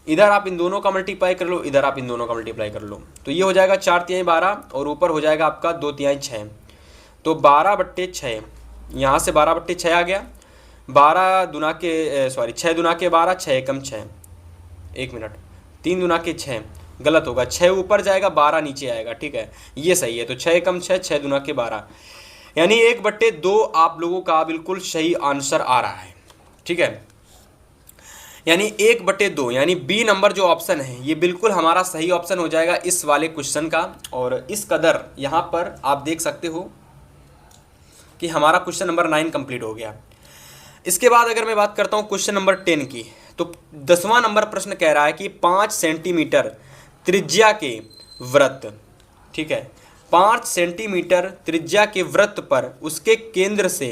इधर आप इन दोनों का मल्टीप्लाई कर लो, इधर आप इन दोनों का मल्टीप्लाई कर लो, तो ये हो जाएगा 4 तिहाई 12 और ऊपर हो जाएगा आपका 2 तिहाई 6। तो 12/6, यहाँ से 12/6 आ गया। 6 दुना के 12, 6 एकम 6, 1 मिनट, 3 दुना के 6 गलत होगा, 6 ऊपर जाएगा 12 नीचे आएगा, ठीक है, ये सही है। तो 6 एकम 6, 6 दुना के 12, यानी 1/2 आप लोगों का बिल्कुल सही आंसर आ रहा है, ठीक है। यानी 1/2 यानी बी नंबर जो ऑप्शन है ये बिल्कुल हमारा सही ऑप्शन हो जाएगा इस वाले क्वेश्चन का। और इस कदर यहाँ पर आप देख सकते हो कि हमारा क्वेश्चन नंबर 9 कंप्लीट हो गया। इसके बाद अगर मैं बात करता हूँ क्वेश्चन नंबर 10 की, तो 10वां नंबर प्रश्न कह रहा है कि 5 सेंटीमीटर त्रिज्या के वृत्त, ठीक है, 5 सेंटीमीटर त्रिज्या के वृत्त पर उसके केंद्र से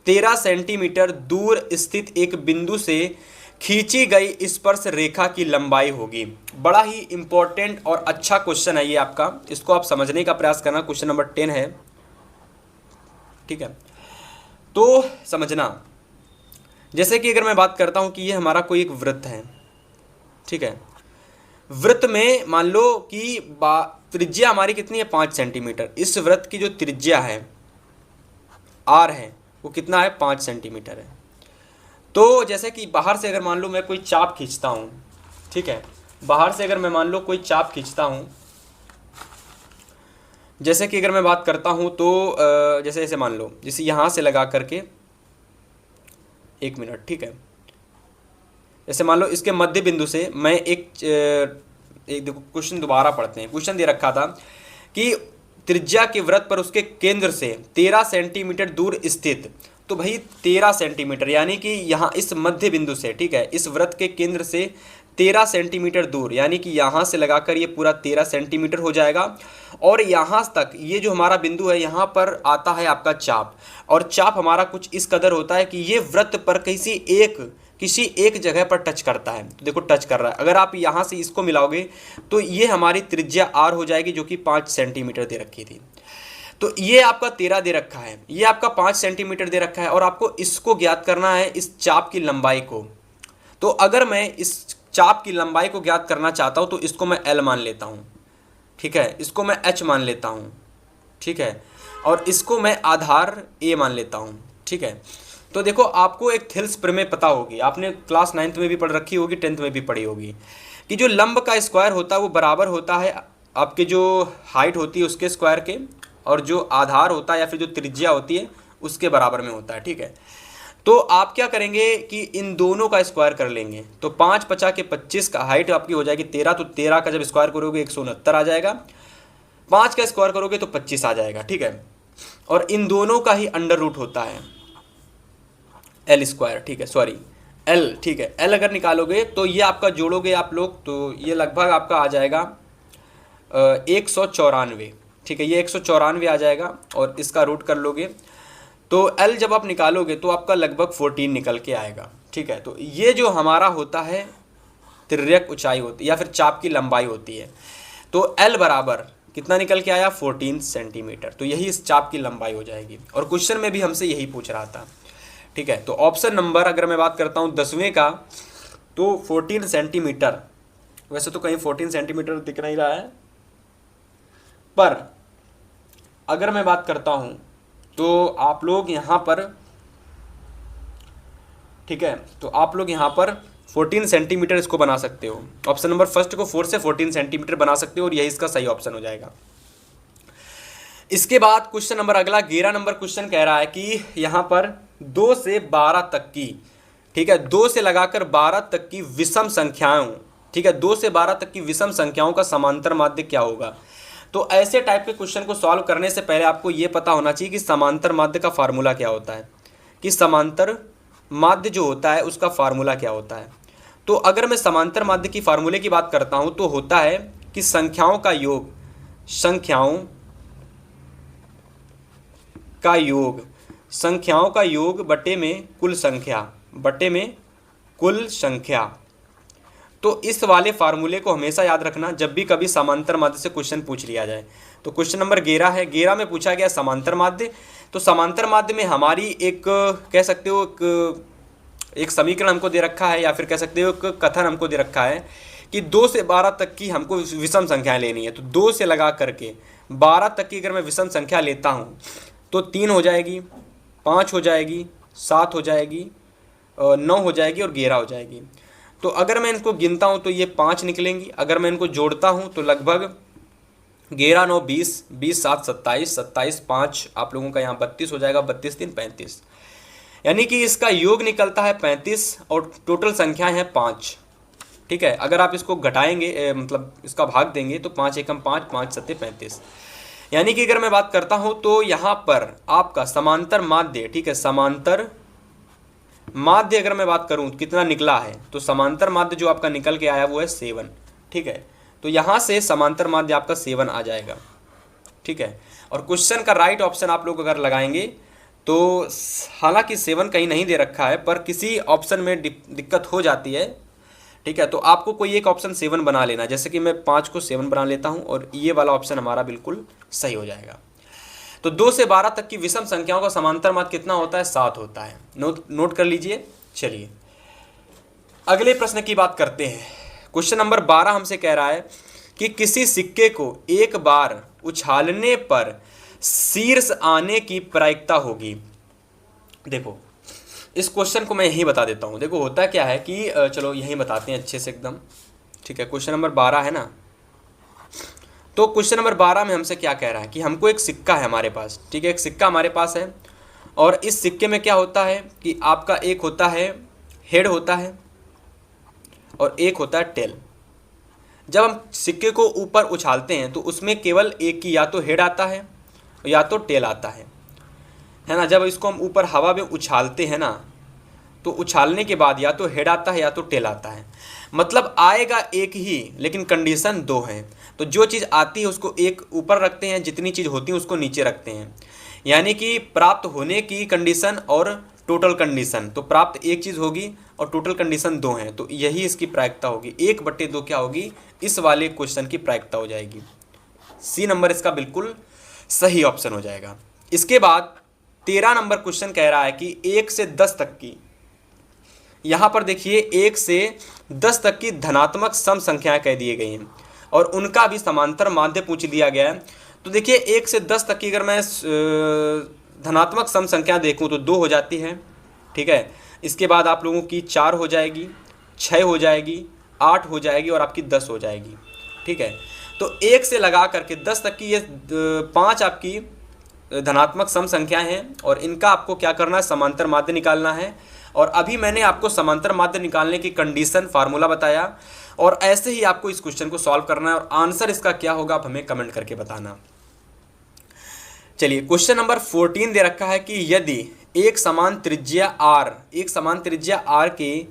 13 सेंटीमीटर दूर स्थित एक बिंदु से खींची गई स्पर्श रेखा की लंबाई होगी। बड़ा ही इंपॉर्टेंट और अच्छा क्वेश्चन है ये आपका, इसको आप समझने का प्रयास करना। क्वेश्चन नंबर 10 है, ठीक है, तो समझना। जैसे कि अगर मैं बात करता हूं कि ये हमारा कोई एक वृत्त है, ठीक है, वृत्त में मान लो कि त्रिज्या हमारी कितनी है, 5 सेंटीमीटर। इस वृत्त की जो त्रिज्या है आर है वो कितना है, 5 सेंटीमीटर है। तो जैसे कि बाहर से अगर मान लो मैं कोई चाप खींचता हूँ, ठीक है, बाहर से अगर मैं मान लो कोई चाप खींचता हूँ, जैसे कि अगर मैं बात करता हूँ तो जैसे ऐसे मान लो, जैसे यहाँ से लगा करके, एक मिनट, ठीक है, जैसे मान लो इसके मध्य बिंदु से मैं एक देखो क्वेश्चन दोबारा पढ़ते हैं। क्वेश्चन दे रखा था कि त्रिज्या के वृत्त पर उसके केंद्र से 13 सेंटीमीटर दूर स्थित, तो भाई 13 सेंटीमीटर यानी कि यहाँ इस मध्य बिंदु से, ठीक है, इस वृत्त के केंद्र से 13 सेंटीमीटर दूर, यानी कि यहाँ से लगाकर ये पूरा 13 सेंटीमीटर हो जाएगा। और यहाँ तक ये जो हमारा बिंदु है, यहाँ पर आता है आपका चाप, और चाप हमारा कुछ इस कदर होता है कि ये वृत्त पर किसी एक जगह पर टच करता है। तो देखो टच कर रहा है, अगर आप यहाँ से इसको मिलाओगे तो ये हमारी त्रिज्या आर हो जाएगी, जो कि 5 सेंटीमीटर दे रखी थी। तो ये आपका 13 दे रखा है, ये आपका 5 सेंटीमीटर दे रखा है, और आपको इसको ज्ञात करना है, इस चाप की लंबाई को। तो अगर मैं इस चाप की लंबाई को ज्ञात करना चाहता हूँ तो इसको मैं L मान लेता हूँ, ठीक है, इसको मैं H मान लेता हूँ, ठीक है, और इसको मैं आधार A मान लेता हूँ, ठीक है। तो देखो आपको एक थिल्स प्रमेय पता होगी, आपने क्लास 9th में भी पढ़ रखी होगी, 10th में भी पढ़ी होगी, कि जो लंब का स्क्वायर होता है वो बराबर होता है आपके जो हाइट होती है उसके स्क्वायर के, और जो आधार होता है या फिर जो त्रिज्या होती है उसके बराबर में होता है, ठीक है। तो आप क्या करेंगे कि इन दोनों का स्क्वायर कर लेंगे, तो 5 पचा के 25 का हाइट आपकी हो जाएगी 13, तो 13 का जब स्क्वायर करोगे 169 आ जाएगा, 5 का स्क्वायर करोगे तो 25 आ जाएगा, ठीक है। और इन दोनों का ही अंडर रूट होता है L स्क्वायर, ठीक है, सॉरी L, ठीक है। L अगर निकालोगे तो ये आपका जोड़ोगे आप लोग तो ये लगभग आपका आ जाएगा 194, ठीक है, ये 194 आ जाएगा, और इसका रूट कर लोगे तो L जब आप निकालोगे तो आपका लगभग 14 निकल के आएगा, ठीक है। तो ये जो हमारा होता है तिर्यक ऊंचाई होती है या फिर चाप की लंबाई होती है। तो L बराबर कितना निकल के आया, 14 सेंटीमीटर। तो यही इस चाप की लंबाई हो जाएगी, और क्वेश्चन में भी हमसे यही पूछ रहा था, ठीक है। तो ऑप्शन नंबर अगर मैं बात करता हूँ 10वें का, तो 14 सेंटीमीटर, वैसे तो कहीं 14 सेंटीमीटर दिख नहीं रहा है, पर अगर मैं बात करता हूँ तो आप लोग यहाँ पर, ठीक है, तो आप लोग यहाँ पर 14 सेंटीमीटर इसको बना सकते हो। ऑप्शन नंबर फर्स्ट को 4 से 14 सेंटीमीटर बना सकते हो, और यही इसका सही ऑप्शन हो जाएगा। इसके बाद क्वेश्चन नंबर अगला 11 नंबर क्वेश्चन कह रहा है कि यहाँ पर 2 से 12 तक की, ठीक है, 2 से लगाकर 12 तक की विषम संख्याओं, ठीक है, 2 से 12 तक की विषम संख्याओं का समांतर माध्य क्या होगा। तो ऐसे टाइप के क्वेश्चन को सॉल्व करने से पहले आपको ये पता होना चाहिए कि समांतर माध्य का फार्मूला क्या होता है, कि समांतर माध्य जो होता है उसका फार्मूला क्या होता है। तो अगर मैं समांतर माध्य की फार्मूले की बात करता हूं तो होता है कि संख्याओं का योग बटे में कुल संख्या। तो इस वाले फार्मूले को हमेशा याद रखना जब भी कभी समांतर माध्य से क्वेश्चन पूछ लिया जाए। तो क्वेश्चन नंबर 11 है, 11 में पूछा गया समांतर माध्य। तो समांतर माध्य में हमारी एक कह सकते हो एक समीकरण हमको दे रखा है, या फिर कह सकते हो एक कथन हमको दे रखा है कि 2 से 12 तक की हमको विषम संख्याएं लेनी है। तो 2 से लगा करके 12 तक की अगर मैं विषम संख्या लेता हूँ तो 3 हो जाएगी, 5 हो जाएगी, 7 हो जाएगी, 9 हो जाएगी और 11 हो जाएगी। तो अगर मैं इनको गिनता हूँ तो ये 5 निकलेंगी। अगर मैं इनको जोड़ता हूँ तो लगभग 11 9 20, 20 7 27, 27 5 आप लोगों का यहाँ 32 हो जाएगा, 32 3 35, यानी कि इसका योग निकलता है 35 और टोटल संख्याएं हैं 5, ठीक है। अगर आप इसको घटाएंगे मतलब इसका भाग देंगे तो 5 एकम 5, 5 सत्ते 35, यानी कि अगर मैं बात करता हूँ तो यहाँ पर आपका समांतर माध्य, ठीक है, समांतर माध्य अगर मैं बात करूं कितना निकला है तो समांतर माध्य जो आपका निकल के आया वो है 7, ठीक है। तो यहां से समांतर माध्य आपका 7 आ जाएगा, ठीक है। और क्वेश्चन का राइट ऑप्शन आप लोग अगर लगाएंगे तो हालांकि 7 कहीं नहीं दे रखा है पर किसी ऑप्शन में दिक्कत हो जाती है, ठीक है। तो आपको कोई एक ऑप्शन 7 बना लेना, जैसे कि मैं 5 को 7 बना लेता हूं और ये वाला ऑप्शन हमारा बिल्कुल सही हो जाएगा। तो 2 से 12 तक की विषम संख्याओं का समांतर माध्य कितना होता है, 7 होता है। नोट कर लीजिए। चलिए अगले प्रश्न की बात करते हैं। क्वेश्चन नंबर 12 हमसे कह रहा है कि किसी सिक्के को एक बार उछालने पर शीर्ष आने की प्रायिकता होगी। देखो इस क्वेश्चन को मैं यही बता देता हूं। देखो होता क्या है कि चलो यही बताते हैं अच्छे से एकदम। ठीक है, क्वेश्चन नंबर 12 है ना। तो क्वेश्चन नंबर 12 में हमसे क्या कह रहा है कि हमको एक सिक्का है हमारे पास, ठीक है, एक सिक्का हमारे पास है और इस सिक्के में क्या होता है कि आपका एक होता है हेड होता है और एक होता है टेल। जब हम सिक्के को ऊपर उछालते हैं तो उसमें केवल एक ही या तो हेड आता है या तो टेल आता है ना। जब इसको हम ऊपर हवा में उछालते हैं ना तो उछालने के बाद या तो हेड आता है या तो टेल आता है, मतलब आएगा एक ही लेकिन कंडीशन दो है। तो जो चीज़ आती है उसको एक ऊपर रखते हैं, जितनी चीज़ होती है उसको नीचे रखते हैं, यानी कि प्राप्त होने की कंडीशन और टोटल कंडीशन। तो प्राप्त एक चीज़ होगी और टोटल कंडीशन दो हैं, तो यही इसकी प्रायिकता होगी। 1/2 क्या होगी, इस वाले क्वेश्चन की प्रायिकता हो जाएगी। सी नंबर इसका बिल्कुल सही ऑप्शन हो जाएगा। इसके बाद 13 नंबर क्वेश्चन कह रहा है कि 1 से 10 तक की, यहाँ पर देखिए 1 से 10 तक की धनात्मक सम संख्याएं कह दिए गई हैं और उनका भी समांतर माध्य पूछ दिया गया है। तो देखिए 1 से 10 तक की अगर मैं धनात्मक सम संख्या देखूं तो 2 हो जाती है, ठीक है। इसके बाद आप लोगों की 4 हो जाएगी, 6 हो जाएगी, 8 हो जाएगी और आपकी 10 हो जाएगी, ठीक है। तो 1 से लगा करके 10 तक की ये 5 आपकी धनात्मक सम संख्याएं हैं और इनका आपको क्या करना है, समांतर माध्य निकालना है। और अभी मैंने आपको समांतर माध्य निकालने की कंडीशन फार्मूला बताया और ऐसे ही आपको इस क्वेश्चन को सॉल्व करना है और आंसर इसका क्या होगा आप हमें कमेंट करके बताना। चलिए क्वेश्चन नंबर 14 दे रखा है कि यदि एक समान त्रिज्या r के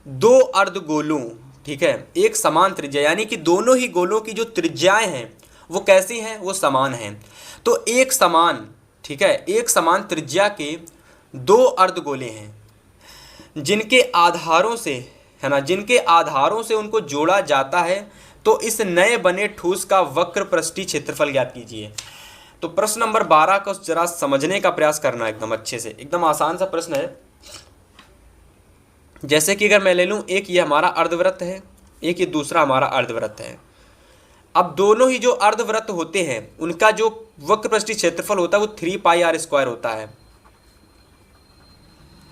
दो अर्धगोलों, ठीक है, एक समान त्रिज्या यानी कि दोनों ही गोलों की जो त्रिज्याएं हैं वो कैसी हैं, वो समान हैं। तो एक समान, ठीक है, एक समान त्रिज्या के दो अर्धगोले हैं जिनके आधारों से, है ना, जिनके आधारों से उनको जोड़ा जाता है, तो इस नए बने ठोस का वक्र पृष्ठीय क्षेत्रफल ज्ञात कीजिए। तो प्रश्न नंबर 12 को जरा समझने का प्रयास करना एकदम अच्छे से, एकदम आसान सा प्रश्न है। जैसे कि अगर मैं ले लूं, एक ये हमारा अर्धवृत्त है, एक ये दूसरा हमारा अर्धवृत्त है। अब दोनों ही जो अर्धवृत्त होते हैं उनका जो वक्र पृष्ठीय क्षेत्रफल होता है वो 3πr² होता है,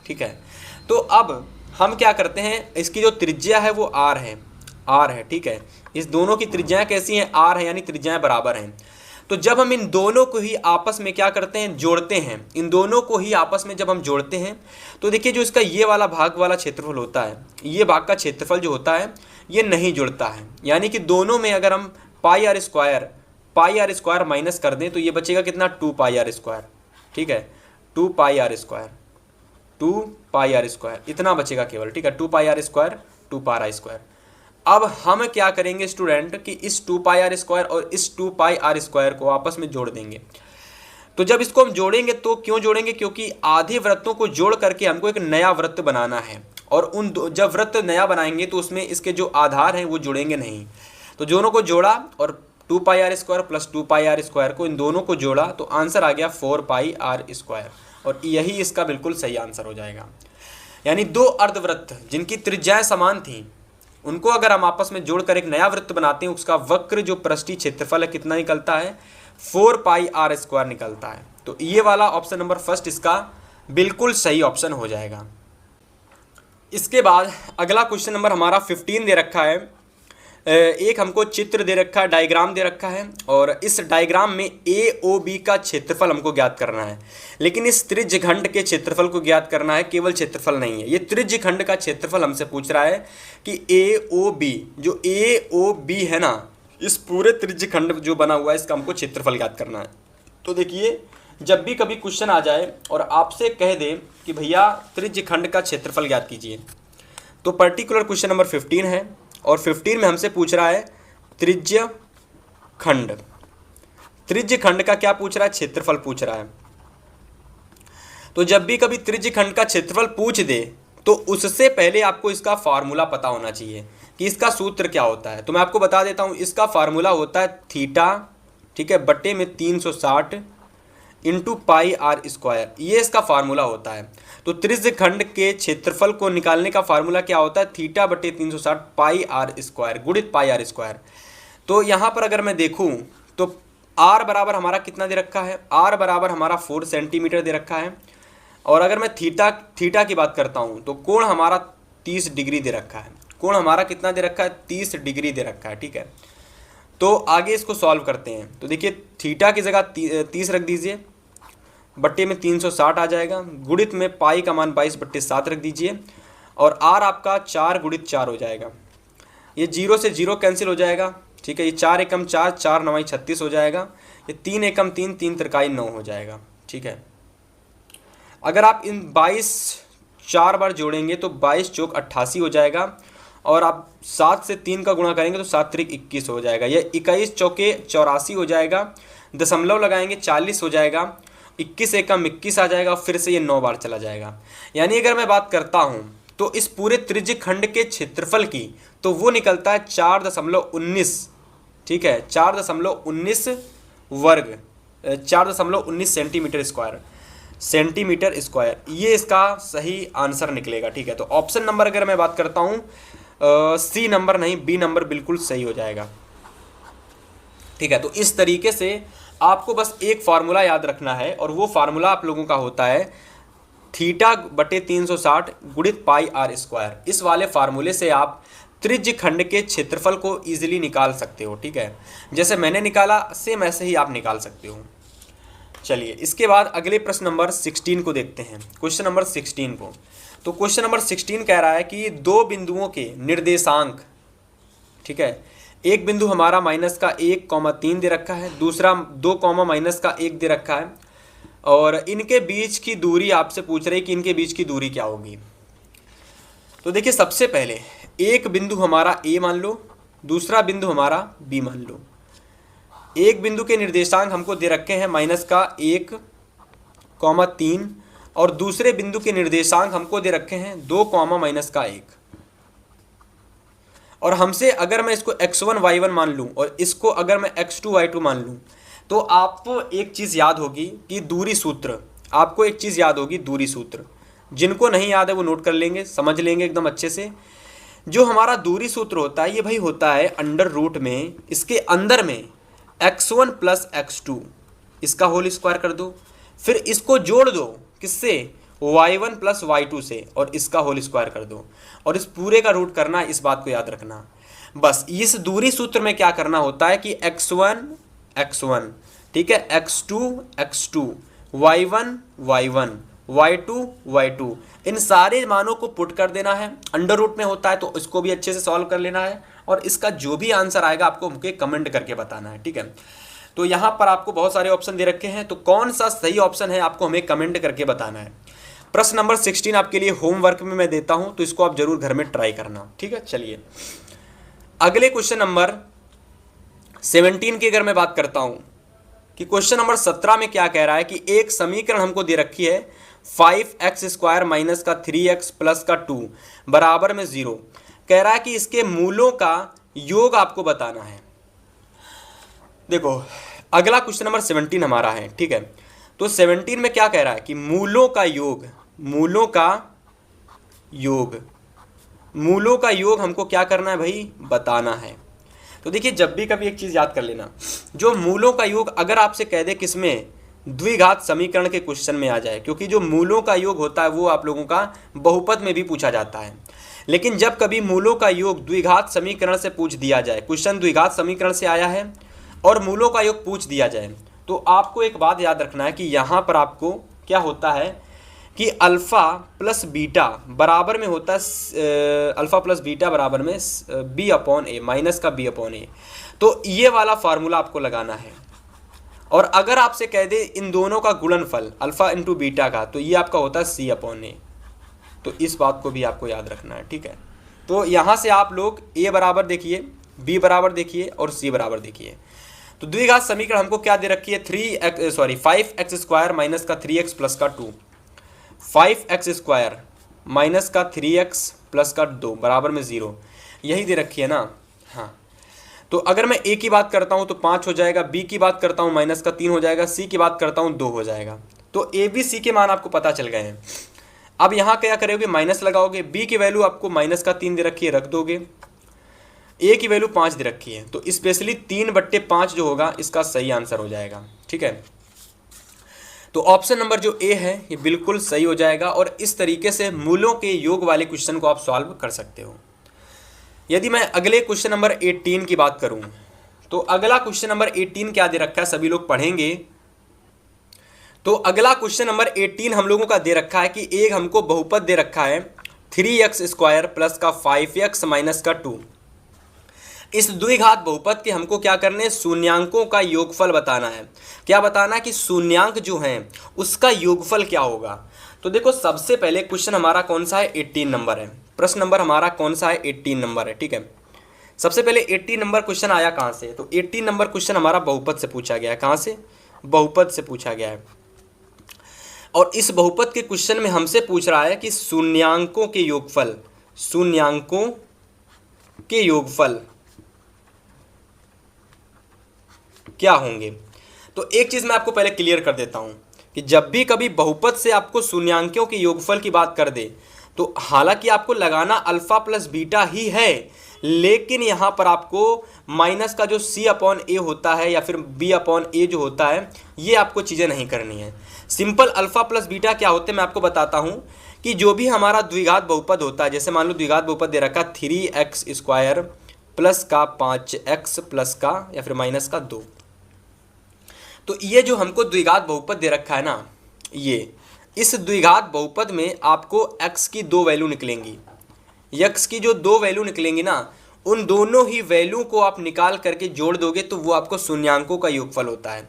ठीक है। तो अब हम क्या करते हैं, इसकी जो त्रिज्या है वो r है, ठीक है। इस दोनों की त्रिज्याएं कैसी हैं, r है, यानी त्रिज्याएं बराबर हैं। तो जब हम इन दोनों को ही आपस में क्या करते हैं, जोड़ते हैं, इन दोनों को ही आपस में जब हम जोड़ते हैं तो देखिए जो इसका ये वाला भाग वाला क्षेत्रफल होता है, ये भाग का क्षेत्रफल जो होता है ये नहीं जुड़ता है, यानी कि दोनों में अगर हम πr² माइनस कर दें तो ये बचेगा कितना, 2πr², ठीक है, 2πr², इतना बचेगा केवल, ठीक है, 2πr², 2πr²। अब हम क्या करेंगे स्टूडेंट कि इस 2πr² और इस 2πr² को आपस में जोड़ देंगे। तो जब इसको हम जोड़ेंगे तो क्यों जोड़ेंगे, क्योंकि आधे वृत्तों को जोड़ करके हमको एक नया वृत्त बनाना है और जब वृत्त नया बनाएंगे तो उसमें इसके जो आधार हैं वो जुड़ेंगे नहीं। तो दोनों को जोड़ा और 2πr² प्लस 2πr² को इन दोनों को जोड़ा तो आंसर आ गया 4πr² और यही इसका बिल्कुल सही आंसर हो जाएगा। यानी दो अर्धवृत्त जिनकी त्रिज्याएं समान थी उनको अगर हम आपस में जोड़कर एक नया वृत्त बनाते हैं, उसका वक्र जो पृष्ठीय क्षेत्रफल है कितना निकलता है, 4πr² निकलता है। तो ये वाला ऑप्शन नंबर फर्स्ट इसका बिल्कुल सही ऑप्शन हो जाएगा। इसके बाद अगला क्वेश्चन नंबर हमारा 15 दे रखा है। एक हमको चित्र दे रखा है, डायग्राम दे रखा है और इस डायग्राम में AOB का क्षेत्रफल हमको ज्ञात करना है, लेकिन इस त्रिज्यखंड के क्षेत्रफल को ज्ञात करना है, केवल क्षेत्रफल नहीं है। ये त्रिज्यखंड का क्षेत्रफल हमसे पूछ रहा है कि AOB, जो AOB है ना, इस पूरे त्रिज्यखंड जो बना हुआ है इसका हमको क्षेत्रफल ज्ञात करना है। तो देखिए जब भी कभी क्वेश्चन आ जाए और आपसे कह दे कि भैया त्रिज्यखंड का क्षेत्रफल ज्ञात कीजिए, तो पर्टिकुलर क्वेश्चन नंबर 15 है और 15 में हमसे पूछ रहा है त्रिज्यखंड। त्रिज्यखंड का क्या पूछ रहा है, क्षेत्रफल पूछ रहा है। तो जब भी कभी त्रिज्यखंड का क्षेत्रफल पूछ दे तो उससे पहले आपको इसका फार्मूला पता होना चाहिए कि इसका सूत्र क्या होता है। तो मैं आपको बता देता हूं, इसका फार्मूला होता है थीटा, ठीक है, बटे में 360 इंटू πr², ये इसका फार्मूला होता है। तो त्रिज्यखंड के क्षेत्रफल को निकालने का फार्मूला क्या होता है, थीटा बटे 360 πr² गुणित πr²। तो यहाँ पर अगर मैं देखूँ तो r बराबर हमारा कितना दे रखा है, r बराबर हमारा 4 सेंटीमीटर दे रखा है और अगर मैं थीटा की बात करता हूँ तो कोण हमारा 30 डिग्री दे रखा है। कोण हमारा कितना दे रखा है, 30 डिग्री दे रखा है, ठीक है। तो आगे इसको सॉल्व करते हैं। तो देखिए थीटा की जगह 30 रख दीजिए, बट्टे में 360 आ जाएगा, गुणित में पाई का मान 22/7 रख दीजिए, और आर आपका 4 गुणित 4 हो जाएगा। ये 0 से 0 कैंसिल हो जाएगा, ठीक है। ये 4 एकम 4, 4 9 36 हो जाएगा। ये 3 एकम 3, 3 त्रिकाई 9 हो जाएगा, ठीक है। अगर आप इन 22 4 बार जोड़ेंगे तो 22 चौक 88 हो जाएगा, और आप 7 से 3 का गुणा करेंगे तो 7 त्रिक 21 हो जाएगा। यह 21 चौके 84 हो जाएगा, दशमलव लगाएंगे 40 हो जाएगा, 21 एकम 21 आ जाएगा, फिर से ये 9 बार चला जाएगा। यानी अगर मैं बात करता हूँ तो इस पूरे त्रिज्य खंड के क्षेत्रफल की, तो वो निकलता है 4.19, ठीक है, 4.19 वर्ग, 4.19 सेंटीमीटर स्क्वायर, ये इसका सही आंसर निकलेगा, ठीक है। तो ऑप्शन नंबर अगर मैं बात करता हूँ सी नंबर नहीं, बी नंबर बिल्कुल सही हो जाएगा, ठीक है। तो इस तरीके से आपको बस एक फार्मूला याद रखना है, और वो फार्मूला आप लोगों का होता है थीटा बटे 360 गुणित पाई आर स्क्वायर। इस वाले फार्मूले से आप त्रिज्य खंड के क्षेत्रफल को इजीली निकाल सकते हो, ठीक है। जैसे मैंने निकाला सेम ऐसे ही आप निकाल सकते हो। चलिए इसके बाद अगले प्रश्न नंबर 16 को देखते हैं, क्वेश्चन नंबर 16 को। तो क्वेश्चन नंबर 16 कह रहा है कि दो बिंदुओं के निर्देशांक, ठीक है, एक बिंदु हमारा -1,3 दे रखा है, दूसरा 2,-1 दे रखा है, और इनके बीच की दूरी आपसे पूछ रही है कि इनके बीच की दूरी क्या होगी। तो देखिए सबसे पहले एक बिंदु हमारा ए मान लो, दूसरा बिंदु हमारा बी मान लो। एक बिंदु के निर्देशांक हमको दे रखे हैं -1,3, और दूसरे बिंदु के निर्देशांक हमको दे रखे हैं 2,-1, और हमसे अगर मैं इसको x1 y1 मान लूं और इसको अगर मैं x2 y2 मान लूं, तो आपको एक चीज़ याद होगी कि दूरी सूत्र, आपको एक चीज़ याद होगी दूरी सूत्र। जिनको नहीं याद है वो नोट कर लेंगे, समझ लेंगे एकदम अच्छे से। जो हमारा दूरी सूत्र होता है ये भाई होता है अंडर रूट में, इसके अंदर में x1 + x2 इसका होल स्क्वायर कर दो, फिर इसको जोड़ दो किससे, y1 + y2 से, और इसका होल स्क्वायर कर दो, और इस पूरे का रूट करना, इस बात को याद रखना। बस इस दूरी सूत्र में क्या करना होता है कि x1 x1, ठीक है, x2 x2, y1 y1, y2 y2, इन सारे मानों को पुट कर देना है। अंडर रूट में होता है तो इसको भी अच्छे से सॉल्व कर लेना है, और इसका जो भी आंसर आएगा आपको मुझे कमेंट करके बताना है, ठीक है। तो यहाँ पर आपको बहुत सारे ऑप्शन दे रखे हैं, तो कौन सा सही ऑप्शन है आपको हमें कमेंट करके बताना है। प्रश्न नंबर 16 आपके लिए होमवर्क में मैं देता हूँ, तो इसको आप जरूर घर में ट्राई करना, ठीक है। चलिए अगले क्वेश्चन नंबर 17 की अगर मैं बात करता हूँ कि क्वेश्चन नंबर 17 में क्या कह रहा है कि एक समीकरण हमको दे रखी है 5x² - 3x + 2 बराबर में 0। कह रहा है कि इसके मूलों का योग आपको बताना है। देखो अगला क्वेश्चन नंबर 17 हमारा है, ठीक है। तो 17 में क्या कह रहा है कि मूलों का योग, मूलों का योग हमको क्या करना है भाई, बताना है। तो देखिए जब भी कभी एक चीज़ याद कर लेना, जो मूलों का योग अगर आपसे कह दे किसमें, द्विघात समीकरण के क्वेश्चन में आ जाए, क्योंकि जो मूलों का योग होता है वो आप लोगों का बहुपद में भी पूछा जाता है। लेकिन जब कभी मूलों का योग द्विघात समीकरण से पूछ दिया जाए, क्वेश्चन द्विघात समीकरण से आया है और मूलों का योग पूछ दिया जाए, तो आपको एक बात याद रखना है कि यहाँ पर आपको क्या होता है कि अल्फ़ा प्लस बीटा बराबर में होता है, अल्फ़ा प्लस बीटा बराबर में b/a, माइनस का b/a। तो ये वाला फार्मूला आपको लगाना है। और अगर आपसे कह दे इन दोनों का गुणनफल अल्फ़ा इंटू बीटा का, तो ये आपका होता है c/a। तो इस बात को भी आपको याद रखना है, ठीक है। तो यहाँ से आप लोग a बराबर देखिए, b बराबर देखिए और c बराबर देखिए। तो द्विघात समीकरण हमको क्या दे रखी है, 5x² - 3x + 2, 5x² - 3x + 2 बराबर में 0, यही दे रखी है ना। हाँ, तो अगर मैं a की बात करता हूँ तो 5 हो जाएगा, b की बात करता हूँ -3 हो जाएगा, c की बात करता हूँ 2 हो जाएगा। तो a b c के मान आपको पता चल गए हैं। अब यहाँ क्या करोगे, माइनस लगाओगे, b की वैल्यू आपको -3 दे रखी है, रख दोगे, a की वैल्यू 5 दे रखी है, तो स्पेशली 3/5 जो होगा इसका सही आंसर हो जाएगा, ठीक है। तो ऑप्शन नंबर जो ए है ये बिल्कुल सही हो जाएगा, और इस तरीके से मूलों के योग वाले क्वेश्चन को आप सॉल्व कर सकते हो। यदि मैं अगले क्वेश्चन नंबर 18 की बात करूं, तो अगला क्वेश्चन नंबर 18 क्या दे रखा है, सभी लोग पढ़ेंगे। तो अगला क्वेश्चन नंबर 18 हम लोगों का दे रखा है कि एक हमको बहुपद दे रखा है 3x² प्लस का 5x माइनस का 2। इस द्विघात बहुपद के हमको क्या करने हैं, शून्यांकों का योगफल बताना है। क्या बताना है कि शून्यांक जो हैं उसका योगफल क्या होगा। तो देखो सबसे पहले क्वेश्चन हमारा कौन सा है, 18 नंबर है। प्रश्न नंबर हमारा कौन सा है, 18 नंबर है। ठीक है, सबसे पहले 18 नंबर क्वेश्चन आया कहाँ से, तो 18 नंबर क्वेश्चन हमारा बहुपद से पूछा गया है। कहाँ से, बहुपद से पूछा गया है। और इस बहुपद के क्वेश्चन में हमसे पूछ रहा है कि शून्यांकों के योगफल, शून्यांकों के योगफल क्या होंगे। तो एक चीज मैं आपको पहले क्लियर कर देता हूं कि जब भी कभी बहुपद से आपको शून्यांकों के योगफल की बात कर दे, तो हालांकि आपको लगाना अल्फा प्लस बीटा ही है, लेकिन यहां पर आपको माइनस का जो c/a होता है या फिर b/a जो होता है, ये आपको चीजें नहीं करनी है। सिंपल अल्फा प्लस बीटा क्या होते हैं मैं आपको बताता हूं कि जो भी हमारा द्विघात बहुपद होता है, जैसे मान लो द्विघात बहुपद दे रखा 3x² प्लस का 5x प्लस का या फिर माइनस का 2। तो ये जो हमको द्विघात बहुपद दे रखा है ना, ये इस द्विघात बहुपद में आपको x की 2 वैल्यू निकलेंगी। x की जो 2 वैल्यू निकलेंगी ना, उन दोनों ही वैल्यू को आप निकाल करके जोड़ दोगे तो वो आपको शून्यांकों का योगफल होता है।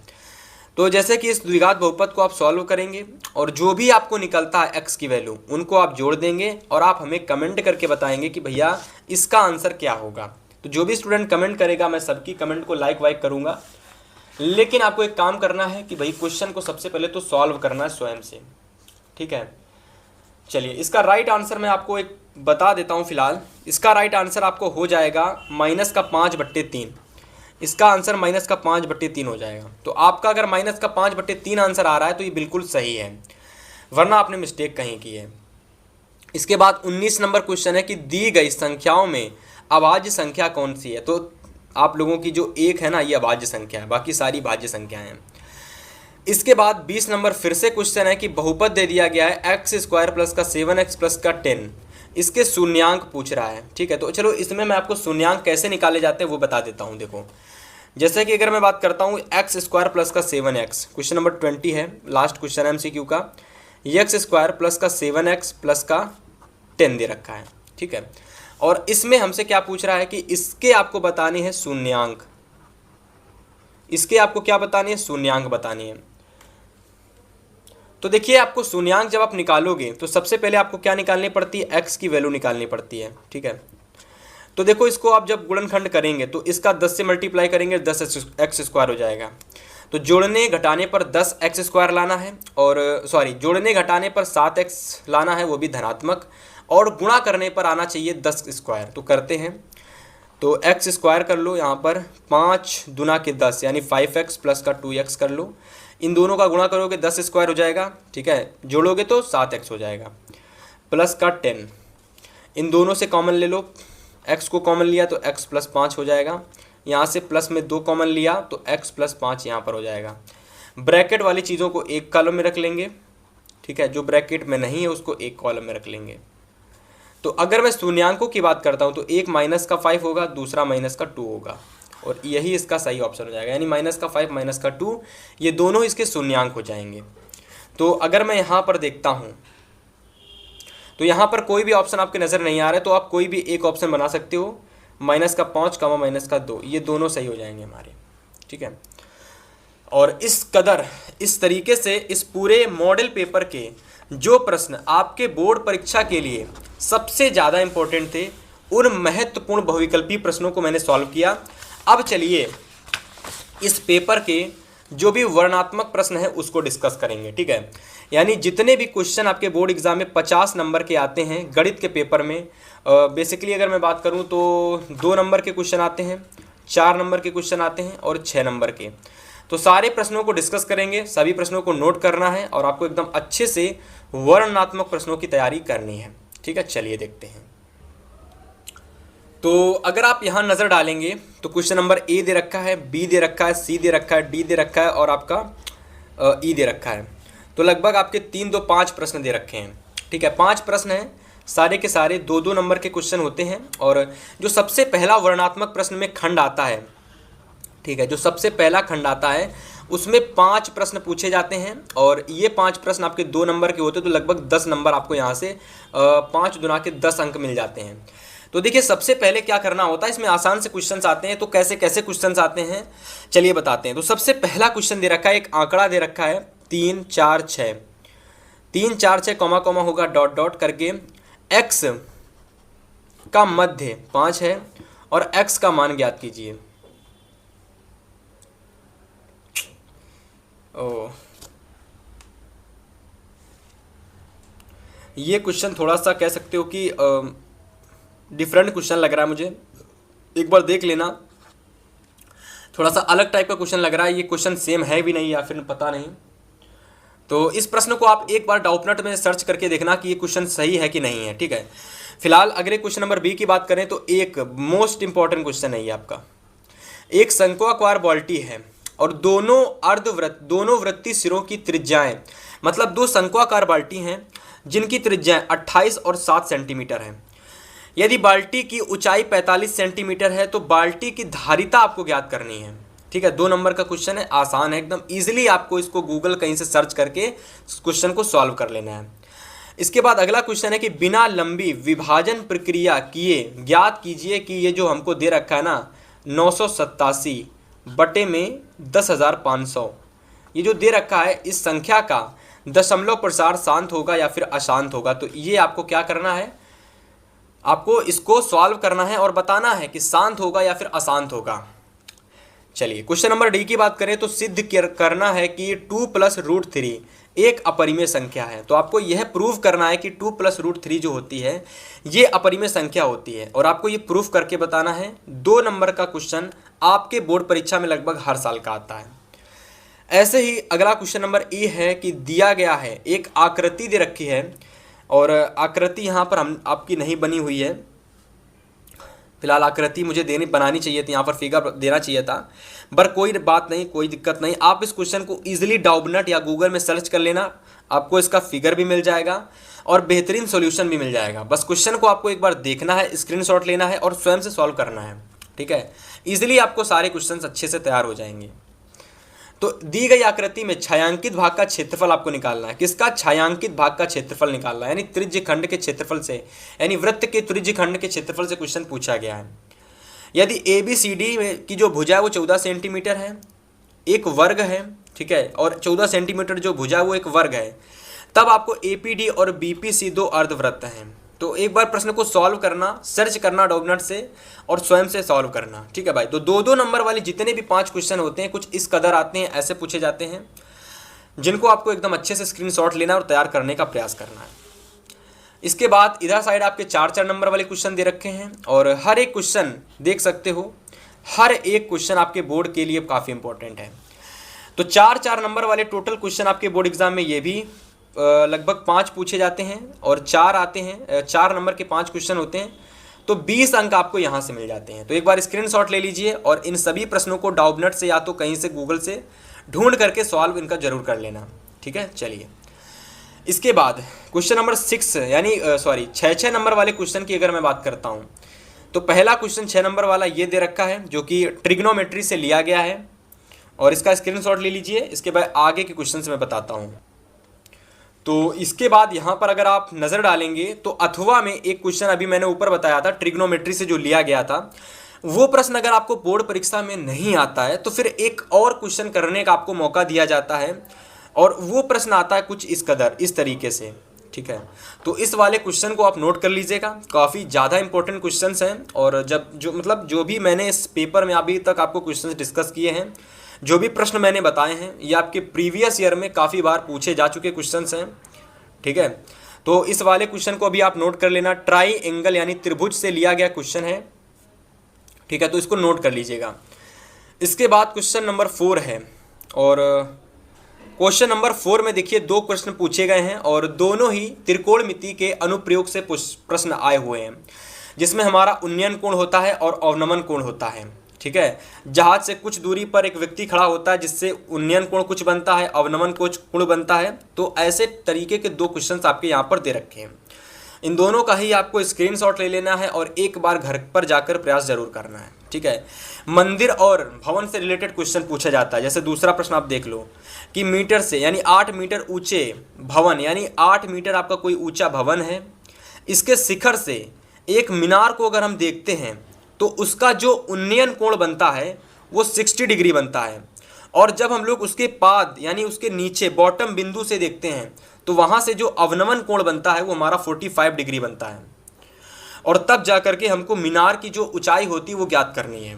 तो जैसे कि इस द्विघात बहुपद को आप सॉल्व करेंगे और जो भी आपको निकलता है x की वैल्यू, उनको आप जोड़ देंगे और आप हमें कमेंट करके बताएंगे कि भैया इसका आंसर क्या होगा। तो जो भी स्टूडेंट कमेंट करेगा मैं सबकी कमेंट को लाइक वाइक करूँगा, लेकिन आपको एक काम करना है कि भाई क्वेश्चन को सबसे पहले तो सॉल्व करना है स्वयं से। ठीक है, चलिए इसका राइट आंसर मैं आपको एक बता देता हूं। फिलहाल इसका राइट आंसर आपको हो जाएगा माइनस का 5/3। इसका आंसर माइनस का 5/3 हो जाएगा। तो आपका अगर माइनस का 5/3 आंसर आ रहा है तो ये बिल्कुल सही है, वरना आपने मिस्टेक कहीं की है। इसके बाद 19 नंबर क्वेश्चन है कि दी गई संख्याओं में अभाज्य संख्या कौन सी है। तो आप लोगों की जो एक है ना, ये अभाज्य संख्या है, बाकी सारी भाज्य संख्याएं हैं। इसके बाद 20 नंबर फिर से क्वेश्चन है कि बहुपद दे दिया गया है x² प्लस का 7x प्लस का 10, इसके शून्यांक पूछ रहा है। ठीक है, तो चलो इसमें मैं आपको शून्यांक कैसे निकाले जाते हैं वो बता देता हूँ। देखो जैसे कि अगर मैं बात करता हूँ x² प्लस का 7x, क्वेश्चन नंबर 20 है, लास्ट क्वेश्चन है MCQ का। x² प्लस का 7x प्लस का 10 दे रखा है। ठीक है, और इसमें हमसे क्या पूछ रहा है कि इसके आपको बताने हैं शून्यांक। इसके आपको क्या बतानी है, शून्यांक बतानी है। तो देखिए आपको शून्यांक जब आप निकालोगे तो सबसे पहले आपको क्या निकालनी पड़ती है, x की वैल्यू निकालनी पड़ती है। ठीक है, तो देखो इसको आप जब गुणनखंड करेंगे तो इसका 10 से मल्टीप्लाई करेंगे 10x² हो जाएगा। तो जोड़ने घटाने पर 10x² लाना है, और सॉरी जोड़ने घटाने पर 7x लाना है, वो भी धनात्मक, और गुणा करने पर आना चाहिए 10²। तो करते हैं, तो x² कर लो यहाँ पर 5 दूना के 10 यानी 5x प्लस का 2x कर लो। इन दोनों का गुणा करोगे 10² हो जाएगा। ठीक है, जोड़ोगे तो 7x हो जाएगा, प्लस का 10, इन दोनों से कॉमन ले लो, x को कॉमन लिया तो x प्लस 5 हो जाएगा। यहाँ से प्लस में 2 कॉमन लिया तो x प्लस 5 यहाँ पर हो जाएगा। ब्रैकेट वाली चीज़ों को एक कॉलम में रख लेंगे। ठीक है, जो ब्रैकेट में नहीं है उसको एक कॉलम में रख लेंगे। तो अगर मैं शून्यांकों की बात करता हूँ तो एक माइनस का 5 होगा, दूसरा माइनस का 2 होगा, और यही इसका सही ऑप्शन हो जाएगा। यानी माइनस का 5 माइनस का 2 ये दोनों इसके शून्यांक हो जाएंगे। तो अगर मैं यहाँ पर देखता हूँ तो यहाँ पर कोई भी ऑप्शन आपके नज़र नहीं आ रहा है, तो आप कोई भी एक ऑप्शन बना सकते हो। माइनस का 5 माइनस का 2 ये दोनों सही हो जाएंगे हमारे। ठीक है, और इस कदर इस तरीके से इस पूरे मॉडल पेपर के जो प्रश्न आपके बोर्ड परीक्षा के लिए सबसे ज़्यादा इम्पोर्टेंट थे, उन महत्वपूर्ण बहुविकल्पी प्रश्नों को मैंने सॉल्व किया। अब चलिए इस पेपर के जो भी वर्णनात्मक प्रश्न है उसको डिस्कस करेंगे। ठीक है, यानी जितने भी क्वेश्चन आपके बोर्ड एग्जाम में 50 नंबर के आते हैं गणित के पेपर में, बेसिकली अगर मैं बात करूं तो 2 नंबर के क्वेश्चन आते हैं, 4 नंबर के क्वेश्चन आते हैं और 6 नंबर के। तो सारे प्रश्नों को डिस्कस करेंगे, सभी प्रश्नों को नोट करना है और आपको एकदम अच्छे से वर्णनात्मक प्रश्नों की तैयारी करनी है। ठीक है, चलिए देखते हैं। तो अगर आप यहाँ नज़र डालेंगे तो क्वेश्चन नंबर A दे रखा है, B दे रखा है, C दे रखा है, D दे रखा है और आपका E दे रखा है। तो लगभग आपके 3 2 5 प्रश्न दे रखे हैं। ठीक है, 5 प्रश्न हैं, सारे के सारे 2-2 नंबर के क्वेश्चन होते हैं। और जो सबसे पहला वर्णनात्मक प्रश्न में खंड आता है, ठीक है, जो सबसे पहला खंड आता है उसमें 5 प्रश्न पूछे जाते हैं और ये 5 प्रश्न आपके 2 नंबर के होते हैं, तो लगभग 10 नंबर आपको यहाँ से 5 गुना के 10 अंक मिल जाते हैं। तो देखिए सबसे पहले क्या करना होता है, इसमें आसान से क्वेश्चंस आते हैं। तो कैसे कैसे क्वेश्चंस आते हैं चलिए बताते हैं। तो सबसे पहला क्वेश्चन दे रखा है, एक आंकड़ा दे रखा है 3 4 6, 3 4 6 कॉमा कॉमा होगा डॉट डॉट करके, x का मध्य 5 है और x का मान ज्ञात कीजिए। ओ, ये क्वेश्चन थोड़ा सा कह सकते हो कि डिफरेंट क्वेश्चन लग रहा है मुझे, एक बार देख लेना। थोड़ा सा अलग टाइप का क्वेश्चन लग रहा है, ये क्वेश्चन सेम है भी नहीं या फिर पता नहीं। तो इस प्रश्न को आप एक बार डाउटनट में सर्च करके देखना कि ये क्वेश्चन सही है कि नहीं है, ठीक है। फिलहाल अगले क्वेश्चन नंबर बी की बात करें तो एक मोस्ट इंपॉर्टेंट क्वेश्चन है ये आपका। एक शंक्वाकार बाल्टी है और दोनों वृत्तीय सिरों की त्रिज्याएं, मतलब 2 शंक्वाकार बाल्टी हैं जिनकी त्रिज्याएं 28 और 7 सेंटीमीटर है। यदि बाल्टी की ऊंचाई 45 सेंटीमीटर है तो बाल्टी की धारिता आपको ज्ञात करनी है, ठीक है। 2 नंबर का क्वेश्चन है, आसान है एकदम, इजीली आपको इसको गूगल कहीं से सर्च करके क्वेश्चन को सॉल्व कर लेना है। इसके बाद अगला क्वेश्चन है कि बिना लंबी विभाजन प्रक्रिया किए ज्ञात कीजिए कि ये जो हमको दे रखा है ना 987 बटे में 10,500, ये जो दे रखा है इस संख्या का दशमलव प्रसार शांत होगा या फिर अशांत होगा। तो ये आपको क्या करना है, आपको इसको सॉल्व करना है और बताना है कि शांत होगा या फिर अशांत होगा। चलिए क्वेश्चन नंबर डी की बात करें तो सिद्ध करना है कि 2 + √3 एक अपरिमेय संख्या है। तो आपको यह प्रूव करना है कि 2 + √3 जो होती है ये अपरिमेय संख्या होती है और आपको ये प्रूफ करके बताना है। 2 नंबर का क्वेश्चन आपके बोर्ड परीक्षा में लगभग हर साल का आता है। ऐसे ही अगला क्वेश्चन नंबर ए है कि दिया गया है, एक आकृति दे रखी है और आकृति यहाँ पर हम आपकी नहीं बनी हुई है। फिलहाल आकृति मुझे बनानी चाहिए थी, यहाँ पर फिगर देना चाहिए था, पर कोई बात नहीं, कोई दिक्कत नहीं। आप इस क्वेश्चन को इजीली डाउटनट या गूगल में सर्च कर लेना, आपको इसका फिगर भी मिल जाएगा और बेहतरीन सॉल्यूशन भी मिल जाएगा। बस क्वेश्चन को आपको एक बार देखना है, स्क्रीनशॉट लेना है और स्वयं से सॉल्व करना है, ठीक है। इजीली आपको सारे क्वेश्चन अच्छे से तैयार हो जाएंगे। तो दी गई आकृति में छायांकित भाग का क्षेत्रफल आपको निकालना है। किसका? छायांकित भाग का क्षेत्रफल निकालना है, यानी त्रिज्य खंड के क्षेत्रफल से, यानी वृत्त के त्रिज्य खंड के क्षेत्रफल से क्वेश्चन पूछा गया है। यदि ABCD की जो भुजा है वो 14 सेंटीमीटर है, एक वर्ग है, ठीक है, और 14 सेंटीमीटर जो भुजा है वो एक वर्ग है, तब आपको APD और BPC 2 अर्धवृत्त हैं। तो एक बार प्रश्न को सॉल्व करना, सर्च करना डॉगनट से और स्वयं से सॉल्व करना, ठीक है भाई। तो 2-2 नंबर वाले जितने भी 5 क्वेश्चन होते हैं कुछ इस कदर आते हैं, ऐसे पूछे जाते हैं, जिनको आपको एकदम अच्छे से स्क्रीनशॉट लेना और तैयार करने का प्रयास करना है। इसके बाद इधर साइड आपके 4-4 नंबर वाले क्वेश्चन दे रखे हैं और हर एक क्वेश्चन देख सकते हो, हर एक क्वेश्चन आपके बोर्ड के लिए काफ़ी इंपॉर्टेंट है। तो 4-4 नंबर वाले टोटल क्वेश्चन आपके बोर्ड एग्जाम में ये भी लगभग 5 पूछे जाते हैं और 4 आते हैं, 4 नंबर के 5 क्वेश्चन होते हैं, तो 20 अंक आपको यहाँ से मिल जाते हैं। तो एक बार स्क्रीनशॉट ले लीजिए और इन सभी प्रश्नों को डाउटनट से या तो कहीं से गूगल से ढूंढ करके सॉल्व इनका जरूर कर लेना, ठीक है। चलिए इसके बाद क्वेश्चन नंबर 6 यानी 6 नंबर वाले क्वेश्चन की अगर मैं बात करता हूँ तो पहला क्वेश्चन 6 नंबर वाला ये दे रखा है जो कि ट्रिग्नोमेट्री से लिया गया है और इसका स्क्रीनशॉट ले लीजिए। इसके बाद आगे के क्वेश्चन मैं बताता हूँ। तो इसके बाद यहाँ पर अगर आप नज़र डालेंगे तो अथवा में एक क्वेश्चन अभी मैंने ऊपर बताया था ट्रिग्नोमेट्री से जो लिया गया था, वो प्रश्न अगर आपको बोर्ड परीक्षा में नहीं आता है तो फिर एक और क्वेश्चन करने का आपको मौका दिया जाता है और वो प्रश्न आता है कुछ इस कदर, इस तरीके से, ठीक है। तो इस वाले क्वेश्चन को आप नोट कर लीजिएगा, काफ़ी ज़्यादा इंपॉर्टेंट क्वेश्चंस हैं और जो भी मैंने इस पेपर में अभी तक आपको क्वेश्चंस डिस्कस किए हैं, जो भी प्रश्न मैंने बताए हैं, ये आपके प्रीवियस ईयर में काफ़ी बार पूछे जा चुके क्वेश्चंस हैं, ठीक है। तो इस वाले क्वेश्चन को अभी आप नोट कर लेना, ट्राई एंगल यानी त्रिभुज से लिया गया क्वेश्चन है, ठीक है, तो इसको नोट कर लीजिएगा। इसके बाद क्वेश्चन नंबर 4 है और क्वेश्चन नंबर 4 में देखिए 2 प्रश्न पूछे गए हैं और दोनों ही त्रिकोणमिति के अनुप्रयोग से प्रश्न आए हुए हैं, जिसमें हमारा उन्नयन कोण होता है और अवनमन कोण होता है, ठीक है। जहाज से कुछ दूरी पर एक व्यक्ति खड़ा होता है जिससे उन्नयन कोण कुछ बनता है, अवनमन कोण बनता है। तो ऐसे तरीके के 2 क्वेश्चंस आपके यहाँ पर दे रखे हैं। इन दोनों का ही आपको स्क्रीनशॉट ले लेना है और एक बार घर पर जाकर प्रयास जरूर करना है, ठीक है। मंदिर और भवन से रिलेटेड क्वेश्चन पूछा जाता है। जैसे दूसरा प्रश्न आप देख लो कि मीटर से यानी 8 मीटर ऊंचे भवन, यानी 8 मीटर आपका कोई ऊंचा भवन है, इसके शिखर से एक मीनार को अगर हम देखते हैं तो उसका जो उन्नयन कोण बनता है वो 60 डिग्री बनता है, और जब हम लोग उसके पाद यानी उसके नीचे बॉटम बिंदु से देखते हैं तो वहाँ से जो अवनमन कोण बनता है वो हमारा 45 डिग्री बनता है, और तब जाकर के हमको मीनार की जो ऊंचाई होती है वो ज्ञात करनी है,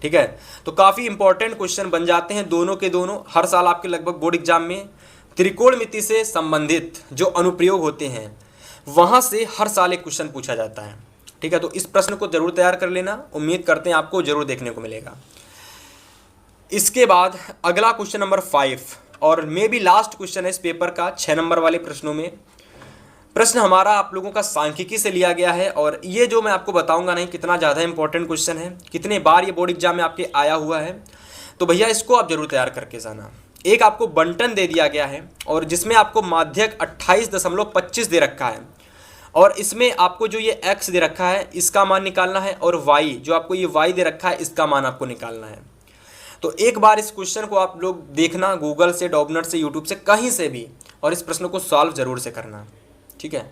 ठीक है। तो काफ़ी इंपॉर्टेंट क्वेश्चन बन जाते हैं दोनों के दोनों। हर साल आपके लगभग बोर्ड एग्जाम में त्रिकोणमिति से संबंधित जो अनुप्रयोग होते हैं वहाँ से हर साल एक क्वेश्चन पूछा जाता है, ठीक है। तो इस प्रश्न को जरूर तैयार कर लेना, उम्मीद करते हैं आपको जरूर देखने को मिलेगा। इसके बाद अगला क्वेश्चन नंबर 5 और मे बी लास्ट क्वेश्चन है इस पेपर का 6 नंबर वाले प्रश्नों में। प्रश्न हमारा आप लोगों का सांख्यिकी से लिया गया है, और ये जो मैं आपको बताऊंगा नहीं कितना ज़्यादा इंपॉर्टेंट क्वेश्चन है, कितने बार ये बोर्ड एग्जाम में आपके आया हुआ है, तो भैया इसको आप जरूर तैयार करके जाना। एक आपको बंटन दे दिया गया है और जिसमें आपको माध्यक 28.25 दे रखा है, और इसमें आपको जो ये x दे रखा है इसका मान निकालना है, और y जो आपको ये y दे रखा है इसका मान आपको निकालना है। तो एक बार इस क्वेश्चन को आप लोग देखना गूगल से, डॉबनट से, यूट्यूब से, कहीं से भी, और इस प्रश्न को सॉल्व जरूर से करना, ठीक है।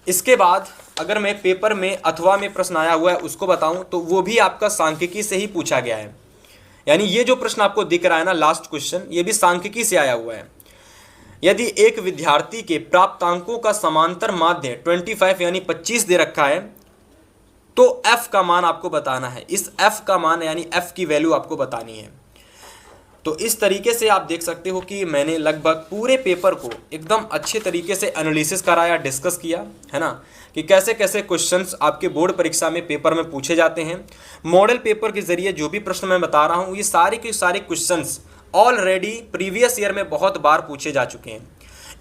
इसके बाद अगर मैं पेपर में अथवा में प्रश्न आया हुआ है उसको बताऊं तो वो भी आपका सांख्यिकी से ही पूछा गया है। यानी ये जो प्रश्न आपको दिख रहा है ना लास्ट क्वेश्चन, ये भी सांख्यिकी से आया हुआ है। यदि एक विद्यार्थी के प्राप्तांकों का समांतर माध्य 25 यानी 25 दे रखा है तो f का मान आपको बताना है। इस f का मान यानी f की वैल्यू आपको बतानी है। तो इस तरीके से आप देख सकते हो कि मैंने लगभग पूरे पेपर को एकदम अच्छे तरीके से एनालिसिस कराया, डिस्कस किया, है ना, कि कैसे कैसे क्वेश्चंस आपके बोर्ड परीक्षा में पेपर में पूछे जाते हैं। मॉडल पेपर के जरिए जो भी प्रश्न मैं बता रहा हूँ ये सारे के सारे क्वेश्चंस ऑलरेडी प्रीवियस ईयर में बहुत बार पूछे जा चुके हैं।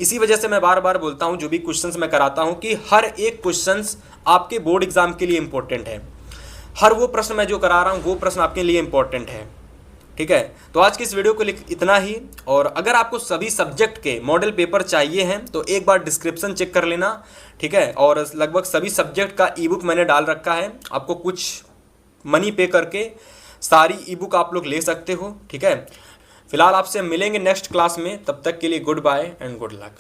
इसी वजह से मैं बार बार बोलता हूँ जो भी क्वेश्चंस मैं कराता हूँ कि हर एक क्वेश्चंस आपके बोर्ड एग्जाम के लिए इंपॉर्टेंट है। हर वो प्रश्न मैं जो करा रहा हूँ वो प्रश्न आपके लिए इंपॉर्टेंट है, ठीक है। तो आज की इस वीडियो को इतना ही, और अगर आपको सभी सब्जेक्ट के मॉडल पेपर चाहिए हैं तो एक बार डिस्क्रिप्शन चेक कर लेना, ठीक है। और लगभग सभी सब्जेक्ट का ई बुक मैंने डाल रखा है, आपको कुछ मनी पे करके सारी ई बुक आप लोग ले सकते हो, ठीक है। फिलहाल आपसे मिलेंगे नेक्स्ट क्लास में, तब तक के लिए good bye and good luck.